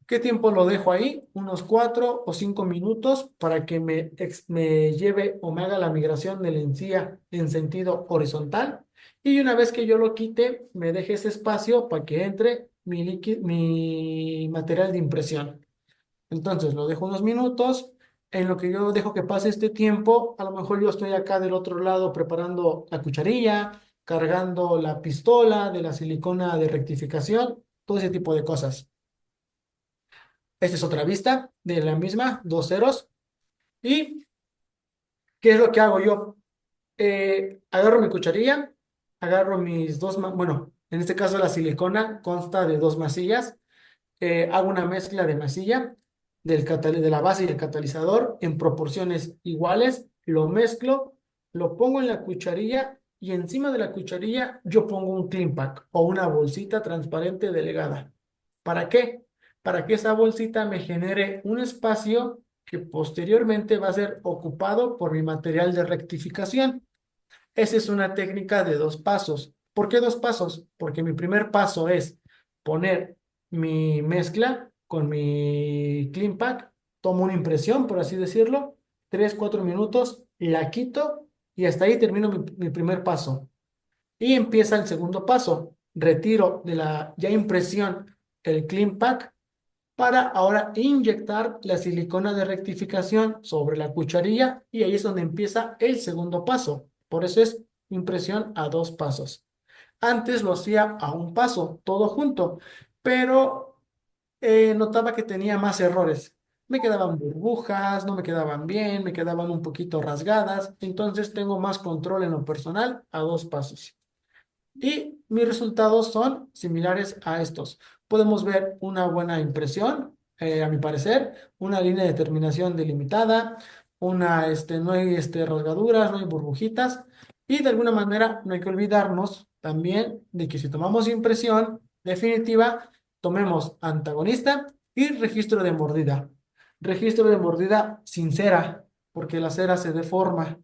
¿Qué tiempo lo dejo ahí? Unos 4 o 5 minutos para que me lleve o me haga la migración de la encía en sentido horizontal. Y una vez que yo lo quite, me deje ese espacio para que entre mi material de impresión. Entonces lo dejo unos minutos. En lo que yo dejo que pase este tiempo, a lo mejor yo estoy acá del otro lado preparando la cucharilla, cargando la pistola de la silicona de rectificación, todo ese tipo de cosas. Esta es otra vista de la misma, 2 ceros. ¿Y qué es lo que hago yo? Agarro mi cucharilla, agarro mis bueno, en este caso la silicona consta de dos masillas. Hago una mezcla de masilla de la base y el catalizador en proporciones iguales, lo mezclo, lo pongo en la cucharilla y encima de la cucharilla yo pongo un clean pack o una bolsita transparente delegada. ¿Para qué? Para que esa bolsita me genere un espacio que posteriormente va a ser ocupado por mi material de rectificación. Esa es una técnica de 2 pasos. ¿Por qué 2 pasos? Porque mi primer paso es poner mi mezcla con mi Clean Pack, tomo una impresión, por así decirlo, 3, 4 minutos, la quito y hasta ahí termino mi primer paso. Y empieza el segundo paso. Retiro de la ya impresión el Clean Pack para ahora inyectar la silicona de rectificación sobre la cucharilla y ahí es donde empieza el segundo paso. Por eso es impresión a dos pasos. Antes lo hacía a un paso, todo junto, pero notaba que tenía más errores. Me quedaban burbujas, no me quedaban bien, me quedaban un poquito rasgadas, entonces tengo más control en lo personal a dos pasos. Y mis resultados son similares a estos. Podemos ver una buena impresión, a mi parecer, una línea de terminación delimitada, no hay rasgaduras, no hay burbujitas. Y de alguna manera no hay que olvidarnos también de que si tomamos impresión definitiva, tomemos antagonista y registro de mordida. Registro de mordida sin cera, porque la cera se deforma.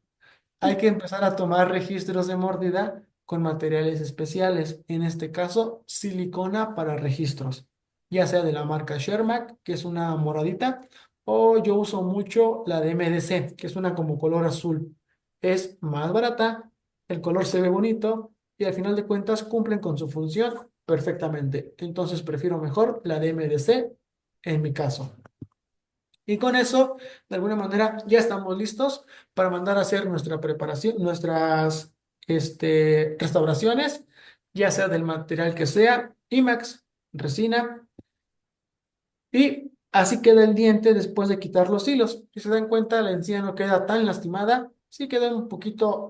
Hay que empezar a tomar registros de mordida con materiales especiales, en este caso silicona para registros, ya sea de la marca Shermac, que es una moradita, o yo uso mucho la de MDC, que es una como color azul. Es más barata, el color se ve bonito y al final de cuentas cumplen con su función perfectamente. Entonces prefiero mejor la de MDC en mi caso. Y con eso, de alguna manera, ya estamos listos para mandar a hacer nuestra preparación, nuestras restauraciones, ya sea del material que sea, IMAX, resina, y así queda el diente después de quitar los hilos. Si se dan cuenta, la encía no queda tan lastimada, sí queda un poquito,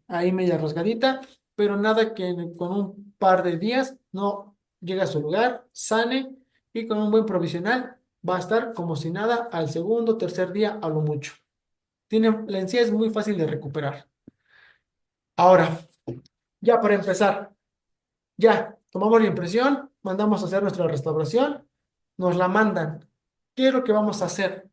ahí media rasgadita, pero nada que con un par de días no llegue a su lugar, sane y con un buen provisional va a estar como si nada al segundo, tercer día a lo mucho. La encía es muy fácil de recuperar. Ahora, ya para empezar. Ya, tomamos la impresión, mandamos a hacer nuestra restauración, nos la mandan. ¿Qué es lo que vamos a hacer?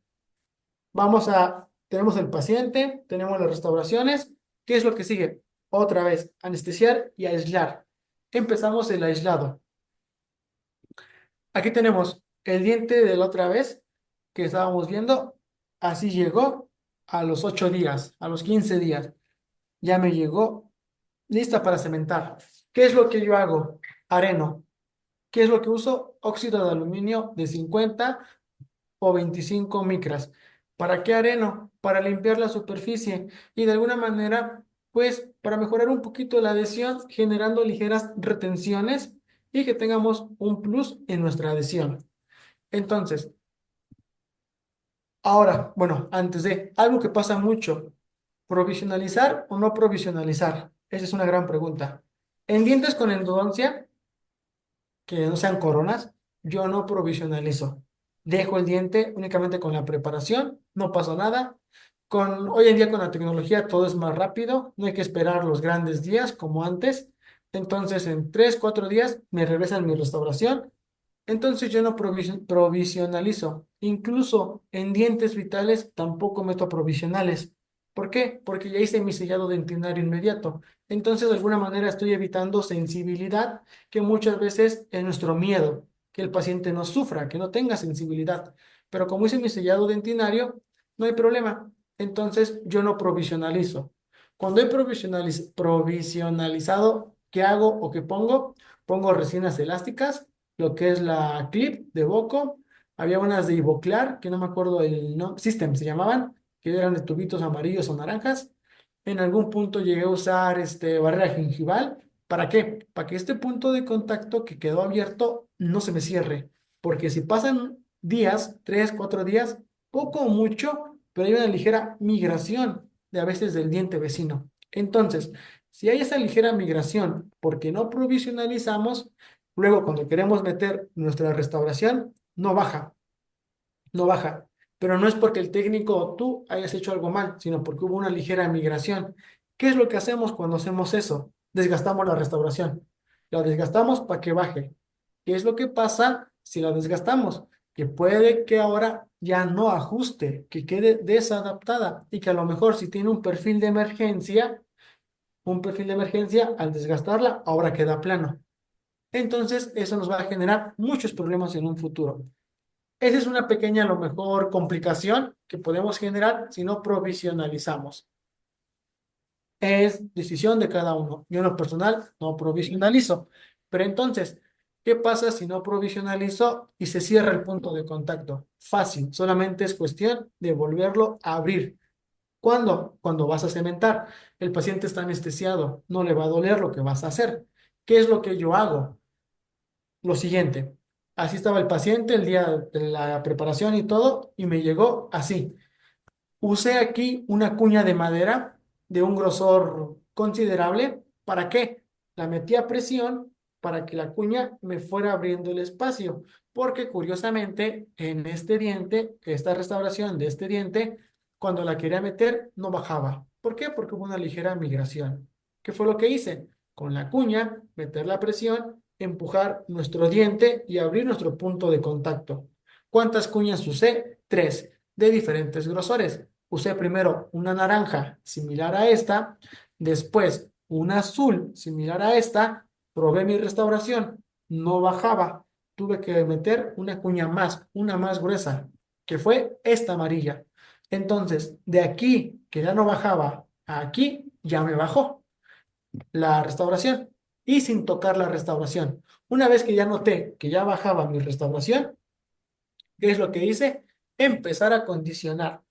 Tenemos el paciente, tenemos las restauraciones. ¿Qué es lo que sigue? Otra vez, anestesiar y aislar. Empezamos el aislado. Aquí tenemos el diente de la otra vez que estábamos viendo. Así llegó a los 8 días, a los 15 días. Ya me llegó lista para cementar. ¿Qué es lo que yo hago? Areno. ¿Qué es lo que uso? Óxido de aluminio de 50 o 25 micras. ¿Para qué areno? Para limpiar la superficie y de alguna manera, pues, para mejorar un poquito la adhesión, generando ligeras retenciones y que tengamos un plus en nuestra adhesión. Entonces, ahora, bueno, antes de algo que pasa mucho, ¿provisionalizar o no provisionalizar? Esa es una gran pregunta. En dientes con endodoncia, que no sean coronas, yo no provisionalizo. Dejo el diente únicamente con la preparación, no pasa nada. Hoy en día con la tecnología todo es más rápido, no hay que esperar los grandes días como antes. Entonces en 3 4 días me regresan mi restauración. Entonces yo no provisionalizo. Incluso en dientes vitales tampoco meto provisionales. ¿Por qué? Porque ya hice mi sellado dentinario inmediato. Entonces de alguna manera estoy evitando sensibilidad, que muchas veces es nuestro miedo, que el paciente no sufra, que no tenga sensibilidad. Pero como hice mi sellado dentinario, no hay problema. Entonces yo no provisionalizo. Cuando he provisionalizado, ¿qué hago o qué pongo? Pongo resinas elásticas, lo que es la clip de Boco. Había unas de Ivoclar, que no me acuerdo el nombre, System se llamaban, que eran de tubitos amarillos o naranjas. En algún punto llegué a usar barrera gingival. ¿Para qué? Para que este punto de contacto que quedó abierto no se me cierre. Porque si pasan días, 3 4 días, poco o mucho, pero hay una ligera migración de a veces del diente vecino. Entonces, si hay esa ligera migración porque no provisionalizamos, luego cuando queremos meter nuestra restauración, no baja, no baja. Pero no es porque el técnico o tú hayas hecho algo mal, sino porque hubo una ligera migración. ¿Qué es lo que hacemos cuando hacemos eso? Desgastamos la restauración. La desgastamos para que baje. ¿Qué es lo que pasa si la desgastamos? Que puede que ahora ya no ajuste, que quede desadaptada y que a lo mejor si tiene un perfil de emergencia, al desgastarla, ahora queda plano. Entonces, eso nos va a generar muchos problemas en un futuro. Esa es una pequeña, a lo mejor, complicación que podemos generar si no provisionalizamos. Es decisión de cada uno. Yo en lo personal no provisionalizo. Pero entonces, ¿Qué pasa si no provisionalizo y se cierra el punto de contacto? Fácil, solamente es cuestión de volverlo a abrir. ¿Cuándo? Cuando vas a cementar. El paciente está anestesiado, no le va a doler lo que vas a hacer. ¿Qué es lo que yo hago? Lo siguiente, así estaba el paciente el día de la preparación y todo, y me llegó así. Usé aquí una cuña de madera de un grosor considerable. ¿Para qué? La metí a presión para que la cuña me fuera abriendo el espacio, porque curiosamente en este diente, esta restauración de este diente, cuando la quería meter no bajaba. ¿Por qué? Porque hubo una ligera migración. ¿Qué fue lo que hice? Con la cuña, meter la presión, empujar nuestro diente y abrir nuestro punto de contacto. ¿Cuántas cuñas usé? Tres, de diferentes grosores. Usé primero una naranja similar a esta, después una azul similar a esta, probé mi restauración, no bajaba, tuve que meter una cuña más, una más gruesa, que fue esta amarilla. Entonces, de aquí, que ya no bajaba, a aquí, ya me bajó la restauración y sin tocar la restauración. Una vez que ya noté que ya bajaba mi restauración, ¿qué es lo que hice? Empezar a condicionar.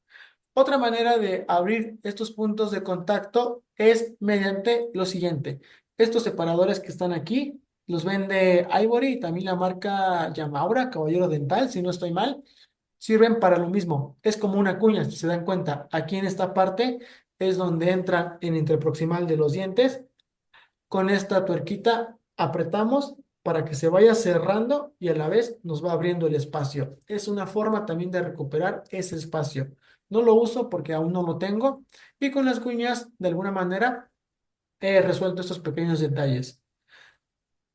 Otra manera de abrir estos puntos de contacto es mediante lo siguiente. Estos separadores que están aquí los vende Ivory y también la marca Yamaura, Caballero Dental, si no estoy mal, sirven para lo mismo. Es como una cuña, si se dan cuenta. Aquí en esta parte es donde entra en interproximal de los dientes. Con esta tuerquita apretamos para que se vaya cerrando y a la vez nos va abriendo el espacio. Es una forma también de recuperar ese espacio. No lo uso porque aún no lo tengo y con las cuñas de alguna manera he resuelto estos pequeños detalles.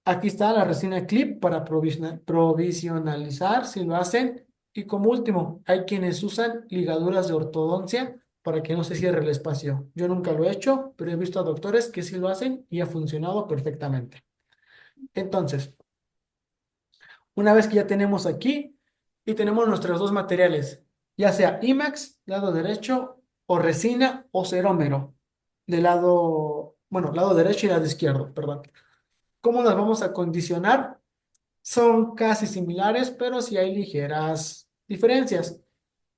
Aquí está la resina clip para provisionalizar si lo hacen. Y como último, hay quienes usan ligaduras de ortodoncia para que no se cierre el espacio. Yo nunca lo he hecho, pero he visto a doctores que sí lo hacen y ha funcionado perfectamente. Entonces, una vez que ya tenemos aquí y tenemos nuestros dos materiales, ya sea IMAX, lado derecho, o resina o cerómero, del lado, bueno, lado derecho y lado izquierdo, perdón. ¿Cómo las vamos a condicionar? Son casi similares, pero sí hay ligeras diferencias.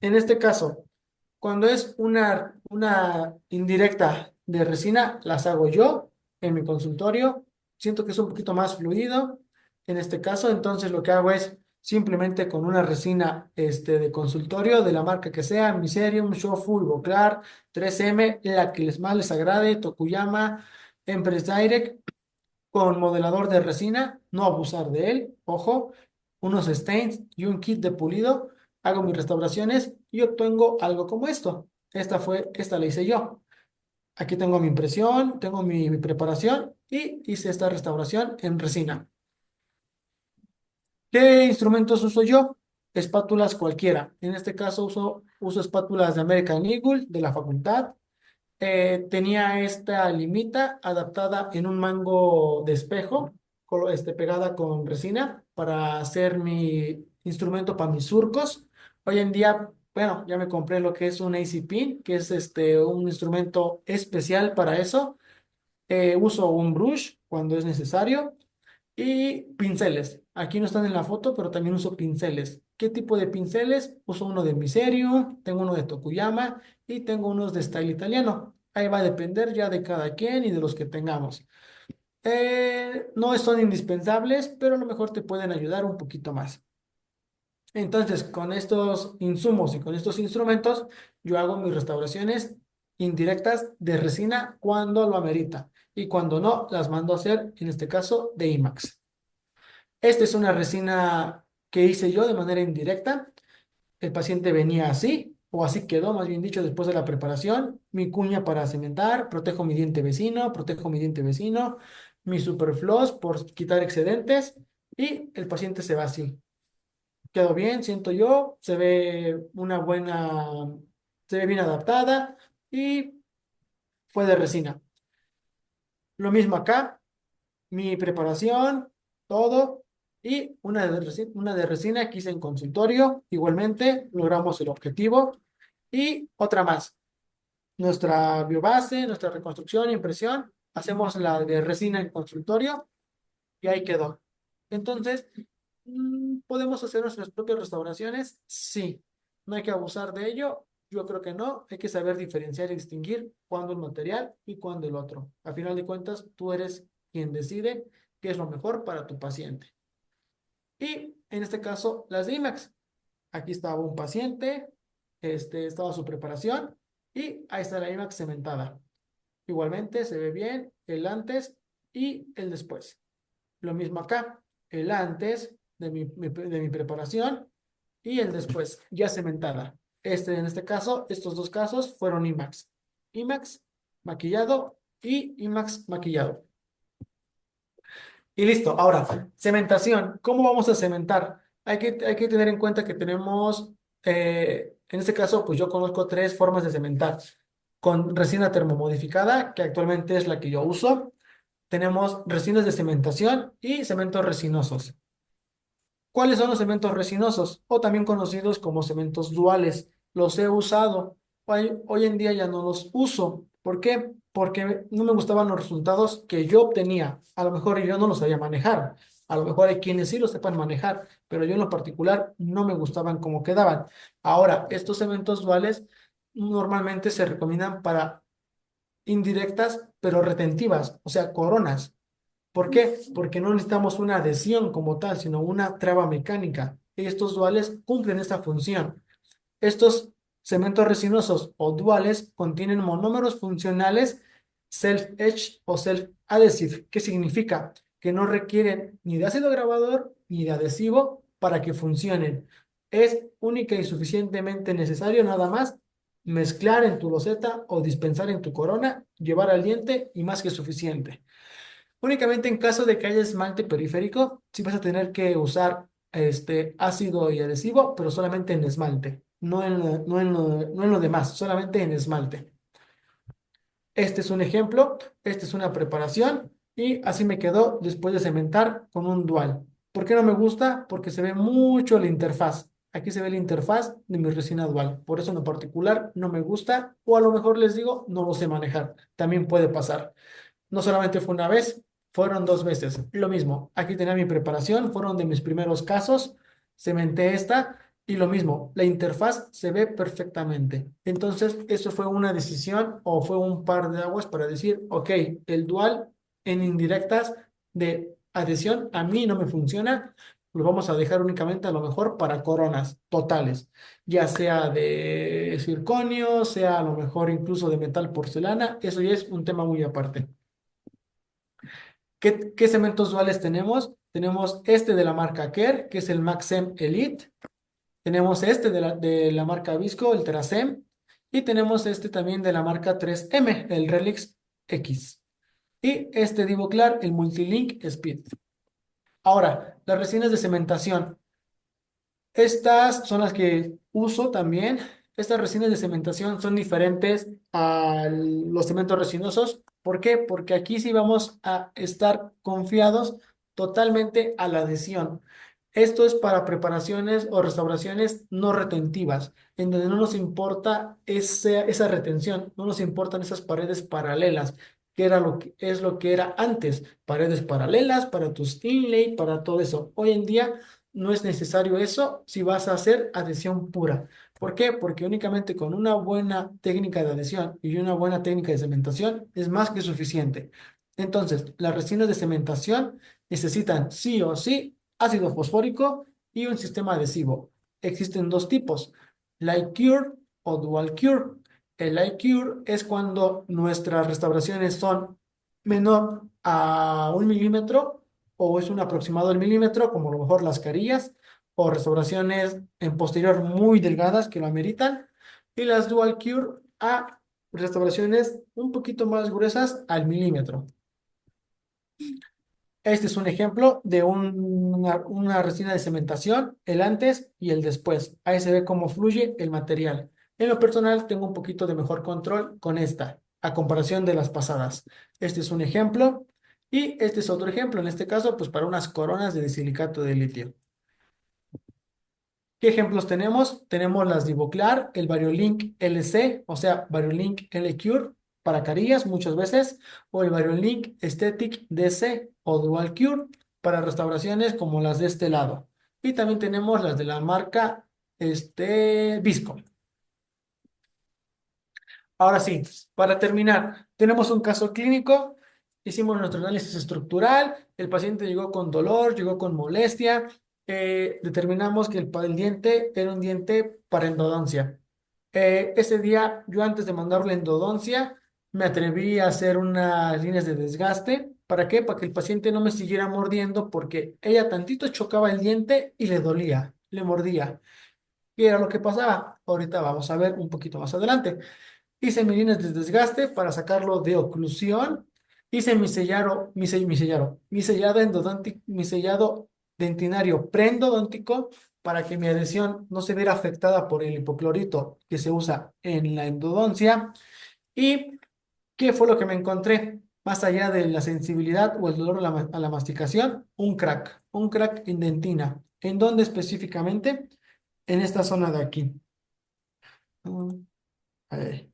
En este caso, cuando es una indirecta de resina, las hago yo en mi consultorio. Siento que es un poquito más fluido. En este caso, entonces lo que hago es simplemente con una resina de consultorio, de la marca que sea, Miserium, Shofu, Ivoclar, 3M, la que les más les agrade, Tokuyama, Empress Direct, con modelador de resina, no abusar de él, ojo, unos stains y un kit de pulido, hago mis restauraciones y obtengo algo como esto. Esta la hice yo. Aquí tengo mi impresión, tengo mi preparación y hice esta restauración en resina. ¿Qué instrumentos uso yo? Espátulas cualquiera. En este caso uso espátulas de American Eagle de la facultad. Tenía esta limita adaptada en un mango de espejo, pegada con resina para hacer mi instrumento para mis surcos. Hoy en día, bueno, ya me compré lo que es un AC Pin, que es un instrumento especial para eso. Uso un brush cuando es necesario y pinceles. Aquí no están en la foto, pero también uso pinceles. ¿Qué tipo de pinceles? Uso uno de Miserium, tengo uno de Tokuyama y tengo unos de Style Italiano. Ahí va a depender ya de cada quien y de los que tengamos. No son indispensables, pero a lo mejor te pueden ayudar un poquito más. Entonces, con estos insumos y con estos instrumentos, yo hago mis restauraciones indirectas de resina cuando lo amerita y cuando no, las mando a hacer, en este caso, de IMAX. Esta es una resina que hice yo de manera indirecta. El paciente venía así, o así quedó, más bien dicho, después de la preparación. Mi cuña para cementar, protejo mi diente vecino, mi superfloss por quitar excedentes y el paciente se va así. Quedó bien, siento yo, se ve bien adaptada y fue de resina. Lo mismo acá, mi preparación, todo, y una de resina que hice en consultorio. Igualmente, logramos el objetivo. Y otra más, nuestra biobase, nuestra reconstrucción, impresión, hacemos la de resina en consultorio y ahí quedó. Entonces, ¿podemos hacer nuestras propias restauraciones? Sí. ¿No hay que abusar de ello? Yo creo que no. Hay que saber diferenciar y distinguir cuándo el material y cuándo el otro. A final de cuentas, tú eres quien decide qué es lo mejor para tu paciente. Y en este caso, las de IMAX. Aquí estaba un paciente, estaba su preparación y ahí está la IMAX cementada. Igualmente se ve bien el antes y el después. Lo mismo acá, el antes de mi preparación y el después, ya cementada. En este caso, estos dos casos fueron IMAX. IMAX maquillado y IMAX maquillado. Y listo. Ahora, cementación. ¿Cómo vamos a cementar? Hay que tener en cuenta que tenemos, en este caso, pues yo conozco tres formas de cementar. Con resina termomodificada, que actualmente es la que yo uso. Tenemos resinas de cementación y cementos resinosos. ¿Cuáles son los cementos resinosos? O también conocidos como cementos duales. Los he usado. Hoy en día ya no los uso. ¿Por qué? Porque no me gustaban los resultados que yo obtenía. A lo mejor yo no los sabía manejar. A lo mejor hay quienes sí los sepan manejar, pero yo en lo particular no me gustaban cómo quedaban. Ahora, estos cementos duales normalmente se recomiendan para indirectas, pero retentivas, o sea, coronas. ¿Por qué? Porque no necesitamos una adhesión como tal, sino una traba mecánica. Y estos duales cumplen esta función. Estos cementos resinosos o duales contienen monómeros funcionales self-etch o self-adhesive. ¿Qué significa? Que no requieren ni de ácido grabador ni de adhesivo para que funcionen. Es única y suficientemente necesario nada más mezclar en tu loseta o dispensar en tu corona, llevar al diente y más que suficiente. Únicamente en caso de que haya esmalte periférico, sí vas a tener que usar ácido y adhesivo, pero solamente en esmalte, no en lo demás, solamente en esmalte. Este es un ejemplo, esta es una preparación y así me quedó después de cementar con un dual. ¿Por qué no me gusta? Porque se ve mucho la interfaz. Aquí se ve la interfaz de mi resina dual. Por eso en lo particular no me gusta o a lo mejor les digo no lo sé manejar. También puede pasar. No solamente fue una vez, fueron dos veces. Lo mismo, aquí tenía mi preparación, fueron de mis primeros casos, cementé esta y lo mismo, la interfaz se ve perfectamente. Entonces, eso fue una decisión o fue un par de aguas para decir, ok, el dual en indirectas de adhesión a mí no me funciona, lo vamos a dejar únicamente a lo mejor para coronas totales, ya sea de circonio, sea a lo mejor incluso de metal porcelana, eso ya es un tema muy aparte. ¿Qué cementos duales tenemos? Tenemos este de la marca Kerr, que es el Maxem Elite. Tenemos este de la marca Visco, el Terracem. Y tenemos este también de la marca 3M, el Relix X. Y este Divoclar, el Multilink Speed. Ahora, las resinas de cementación. Estas son las que uso también. Estas resinas de cementación son diferentes a los cementos resinosos. ¿Por qué? Porque aquí sí vamos a estar confiados totalmente a la adhesión. Esto es para preparaciones o restauraciones no retentivas, en donde no nos importa esa retención, no nos importan esas paredes paralelas, que era es lo que era antes, paredes paralelas para tus inlay, para todo eso. Hoy en día no es necesario eso si vas a hacer adhesión pura. ¿Por qué? Porque únicamente con una buena técnica de adhesión y una buena técnica de cementación es más que suficiente. Entonces, las resinas de cementación necesitan sí o sí ácido fosfórico y un sistema adhesivo. Existen dos tipos, light cure o dual cure. El light cure es cuando nuestras restauraciones son menor a 1 milímetro o es un aproximado del milímetro, como a lo mejor las carillas, o restauraciones en posterior muy delgadas que lo ameritan, y las dual cure a restauraciones un poquito más gruesas al milímetro. Este es un ejemplo de una resina de cementación, el antes y el después. Ahí se ve cómo fluye el material. En lo personal, tengo un poquito de mejor control con esta, a comparación de las pasadas. Este es un ejemplo y este es otro ejemplo, en este caso, pues para unas coronas de silicato de litio. ¿Qué ejemplos tenemos? Tenemos las Divoclar, el Variolink LC, o sea, Variolink L-Cure para carillas muchas veces, o el Variolink Aesthetic DC o Dual Cure para restauraciones como las de este lado. Y también tenemos las de la marca Visco. Ahora sí, para terminar, tenemos un caso clínico, hicimos nuestro análisis estructural, el paciente llegó con dolor, llegó con molestia, determinamos que el diente era un diente para endodoncia. Ese día, yo antes de mandarle endodoncia, me atreví a hacer unas líneas de desgaste. ¿Para qué? Para que el paciente no me siguiera mordiendo porque ella tantito chocaba el diente y le dolía, le mordía. Y era lo que pasaba. Ahorita vamos a ver un poquito más adelante. Hice mis líneas de desgaste para sacarlo de oclusión. Hice mi sellado endodóntico, mi sellado dentinario preendodóntico para que mi adhesión no se viera afectada por el hipoclorito que se usa en la endodoncia. ¿Y qué fue lo que me encontré? Más allá de la sensibilidad o el dolor a la masticación, un crack en dentina. ¿En dónde específicamente? En esta zona de aquí. Mm, a ver.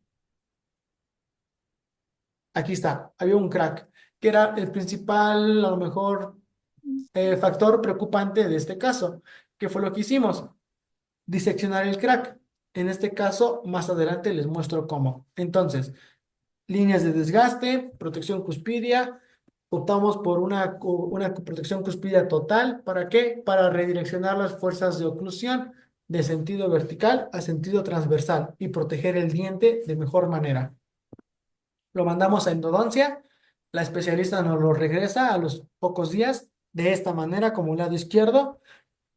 Aquí está, había un crack, que era el principal, a lo mejor, factor preocupante de este caso. ¿Qué fue lo que hicimos? Diseccionar el crack. En este caso, más adelante les muestro cómo. Entonces, líneas de desgaste, protección cuspidia. Optamos por una protección cuspidia total. ¿Para qué? Para redireccionar las fuerzas de oclusión de sentido vertical a sentido transversal y proteger el diente de mejor manera. Lo mandamos a endodoncia, la especialista nos lo regresa a los pocos días de esta manera como un lado izquierdo,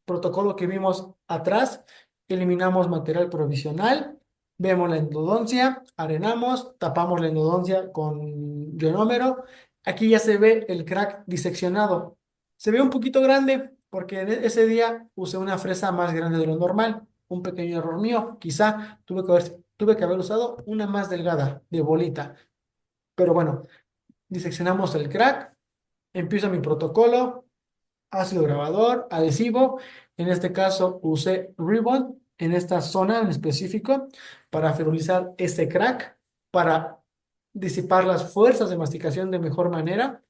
protocolo que vimos atrás, eliminamos material provisional, vemos la endodoncia, arenamos, tapamos la endodoncia con ionómero, aquí ya se ve el crack diseccionado, se ve un poquito grande porque ese día usé una fresa más grande de lo normal, un pequeño error mío, quizá tuve que haber usado una más delgada, de bolita. Pero bueno, diseccionamos el crack, empiezo mi protocolo, ácido grabador, adhesivo. En este caso usé Ribbon en esta zona en específico para ferulizar ese crack, para disipar las fuerzas de masticación de mejor manera.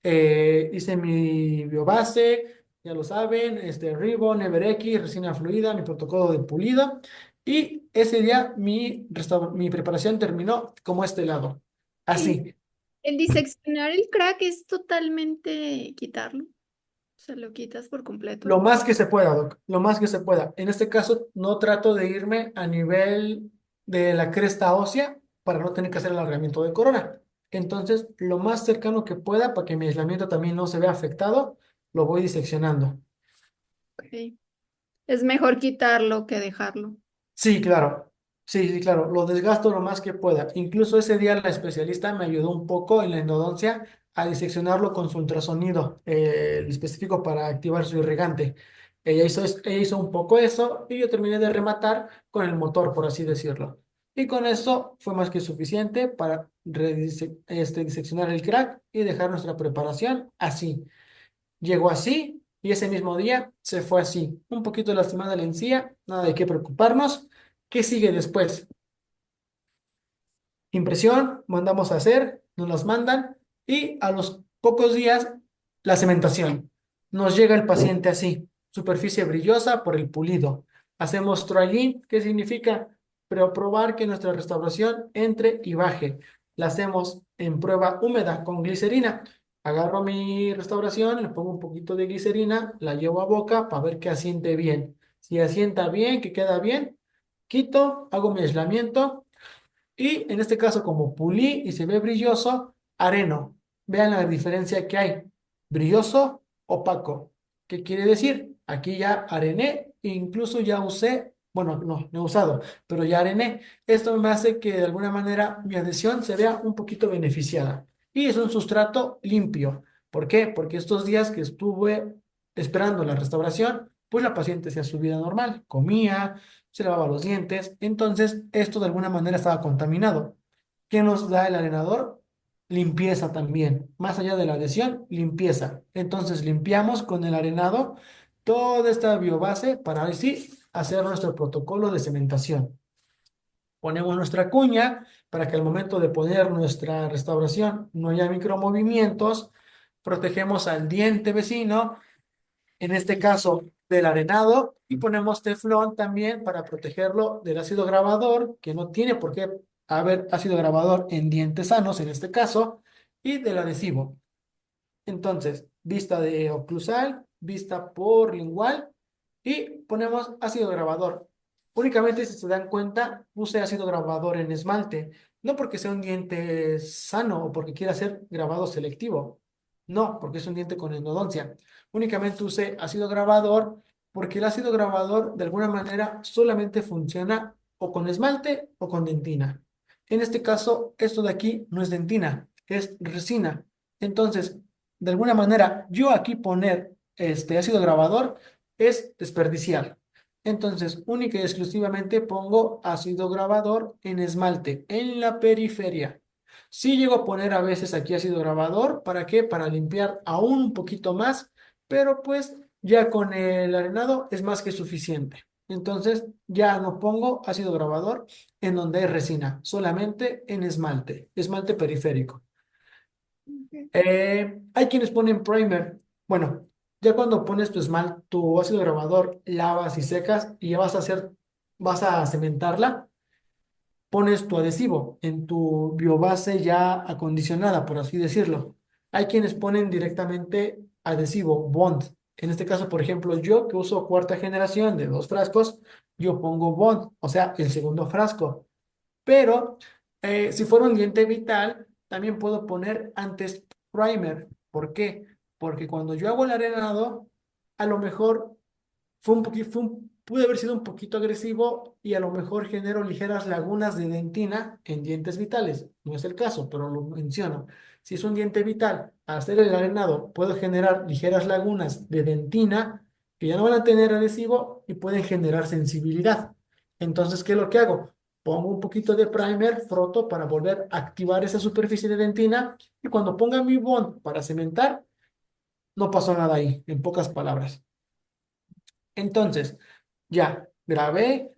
Hice mi biobase, ya lo saben, Ribbon, EverX, resina fluida, mi protocolo de pulido. Y ese día mi preparación terminó como este lado. Y Así. el diseccionar el crack es totalmente quitarlo. O sea, lo quitas por completo. Lo más que se pueda, Doc, lo más que se pueda. En este caso, no trato de irme a nivel de la cresta ósea para no tener que hacer el alargamiento de corona. Entonces, lo más cercano que pueda para que mi aislamiento también no se vea afectado, lo voy diseccionando. Ok. Es mejor quitarlo que dejarlo. Sí, claro. Sí, sí, claro. Lo desgasto lo más que pueda. Incluso ese día la especialista me ayudó un poco en la endodoncia a diseccionarlo con su ultrasonido, el específico para activar su irrigante. Ella hizo un poco eso y yo terminé de rematar con el motor, por así decirlo. Y con eso fue más que suficiente para diseccionar el crack y dejar nuestra preparación así. Llegó así y ese mismo día se fue así. Un poquito lastimada la encía, nada de qué preocuparnos. ¿Qué sigue después? Impresión, mandamos a hacer, nos las mandan y a los pocos días la cementación. Nos llega el paciente así, superficie brillosa por el pulido. Hacemos drying, ¿qué significa? Probar que nuestra restauración entre y baje. La hacemos en prueba húmeda con glicerina. Agarro mi restauración, le pongo un poquito de glicerina, la llevo a boca para ver que asiente bien. Si asienta bien, que queda bien, quito, hago mi aislamiento y en este caso, como pulí y se ve brilloso, areno. Vean la diferencia que hay. Brilloso, opaco. ¿Qué quiere decir? Aquí ya arené e incluso ya usé, bueno, no he usado, pero ya arené. Esto me hace que de alguna manera mi adhesión se vea un poquito beneficiada. Y es un sustrato limpio. ¿Por qué? Porque estos días que estuve esperando la restauración, pues la paciente hacía su vida normal, comía, se lavaba los dientes, entonces esto de alguna manera estaba contaminado. ¿Qué nos da el arenador? Limpieza también, más allá de la adhesión, limpieza. Entonces limpiamos con el arenado toda esta biobase para así hacer nuestro protocolo de cementación. Ponemos nuestra cuña para que al momento de poner nuestra restauración no haya micromovimientos. protegemos al diente vecino, en este caso del arenado, y ponemos teflón también para protegerlo del ácido grabador, que no tiene por qué haber ácido grabador en dientes sanos en este caso, y del adhesivo. Entonces, vista de oclusal, vista por lingual y ponemos ácido grabador. Únicamente si se dan cuenta, puse ácido grabador en esmalte, no porque sea un diente sano o porque quiera ser grabado selectivo, no, porque es un diente con endodoncia. Únicamente usé ácido grabador porque el ácido grabador de alguna manera solamente funciona o con esmalte o con dentina. En este caso, esto de aquí no es dentina, es resina. Entonces, de alguna manera, yo aquí poner este ácido grabador es desperdiciar. Entonces, única y exclusivamente pongo ácido grabador en esmalte, en la periferia. Sí llego a poner a veces aquí ácido grabador, ¿para qué? Para limpiar aún un poquito más, pero pues ya con el arenado es más que suficiente. Entonces, ya no pongo ácido grabador en donde hay resina, solamente en esmalte, esmalte periférico. Ok. Hay quienes ponen primer. Bueno, ya cuando pones tu esmalte, tu ácido grabador, lavas y secas y ya vas a cementarla, pones tu adhesivo en tu biobase ya acondicionada, por así decirlo. Hay quienes ponen directamente adhesivo, bond. En este caso, por ejemplo, yo que uso cuarta generación de 2 frascos, yo pongo bond, o sea, el segundo frasco. Pero si fuera un diente vital, también puedo poner antes primer. ¿Por qué? Porque cuando yo hago el arenado, a lo mejor pude haber sido un poquito agresivo y a lo mejor genero ligeras lagunas de dentina en dientes vitales. No es el caso, pero lo menciono. Si es un diente vital, al hacer el arenado, puedo generar ligeras lagunas de dentina que ya no van a tener adhesivo y pueden generar sensibilidad. Entonces, ¿qué es lo que hago? Pongo un poquito de primer, froto para volver a activar esa superficie de dentina y cuando ponga mi bond para cementar, no pasó nada ahí, en pocas palabras. Entonces, ya, grabé,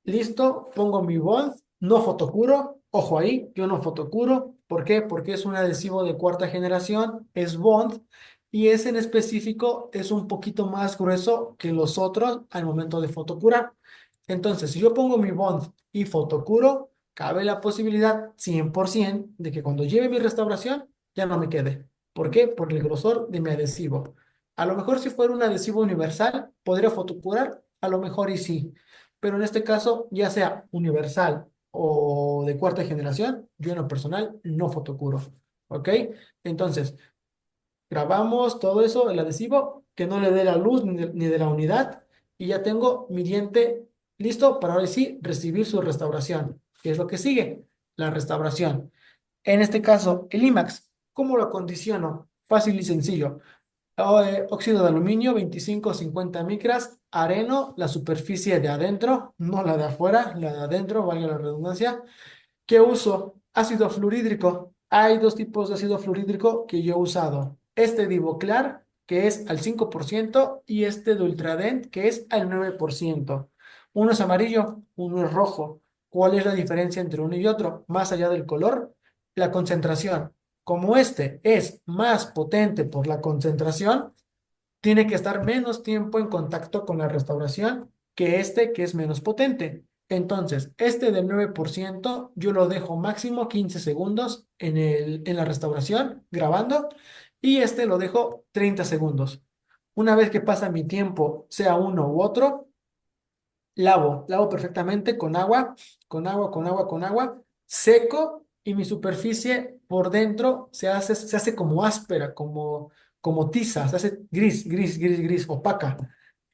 listo, pongo mi bond, no fotocuro, ojo ahí, yo no fotocuro. ¿Por qué? Porque es un adhesivo de cuarta generación, es bond, y ese en específico es un poquito más grueso que los otros al momento de fotocurar. Entonces, si yo pongo mi bond y fotocuro, cabe la posibilidad 100% de que cuando lleve mi restauración ya no me quede. ¿Por qué? Por el grosor de mi adhesivo. A lo mejor si fuera un adhesivo universal, podría fotocurar, a lo mejor y sí. Pero en este caso, ya sea universal o de cuarta generación, yo en lo personal no fotocuro. ¿Ok? Entonces, grabamos todo eso, el adhesivo, que no le dé la luz ni de la unidad, y ya tengo mi diente listo para ahora sí recibir su restauración. ¿Qué es lo que sigue? La restauración. En este caso, el IMAX, ¿cómo lo acondiciono? Fácil y sencillo. Óxido de aluminio, 25-50 micras, areno, la superficie de adentro, no la de afuera, la de adentro, valga la redundancia. ¿Qué uso? Ácido fluorhídrico. Hay 2 tipos de ácido fluorhídrico que yo he usado. Este de Ivoclar, que es al 5%, y este de Ultradent, que es al 9%. Uno es amarillo, uno es rojo. ¿Cuál es la diferencia entre uno y otro? Más allá del color, la concentración. Como este es más potente por la concentración, tiene que estar menos tiempo en contacto con la restauración que este que es menos potente. Entonces, este del 9% yo lo dejo máximo 15 segundos en la restauración grabando y este lo dejo 30 segundos. Una vez que pasa mi tiempo, sea uno u otro, lavo perfectamente con agua, con agua, seco y mi superficie por dentro se hace como áspera, como tiza, se hace gris, opaca.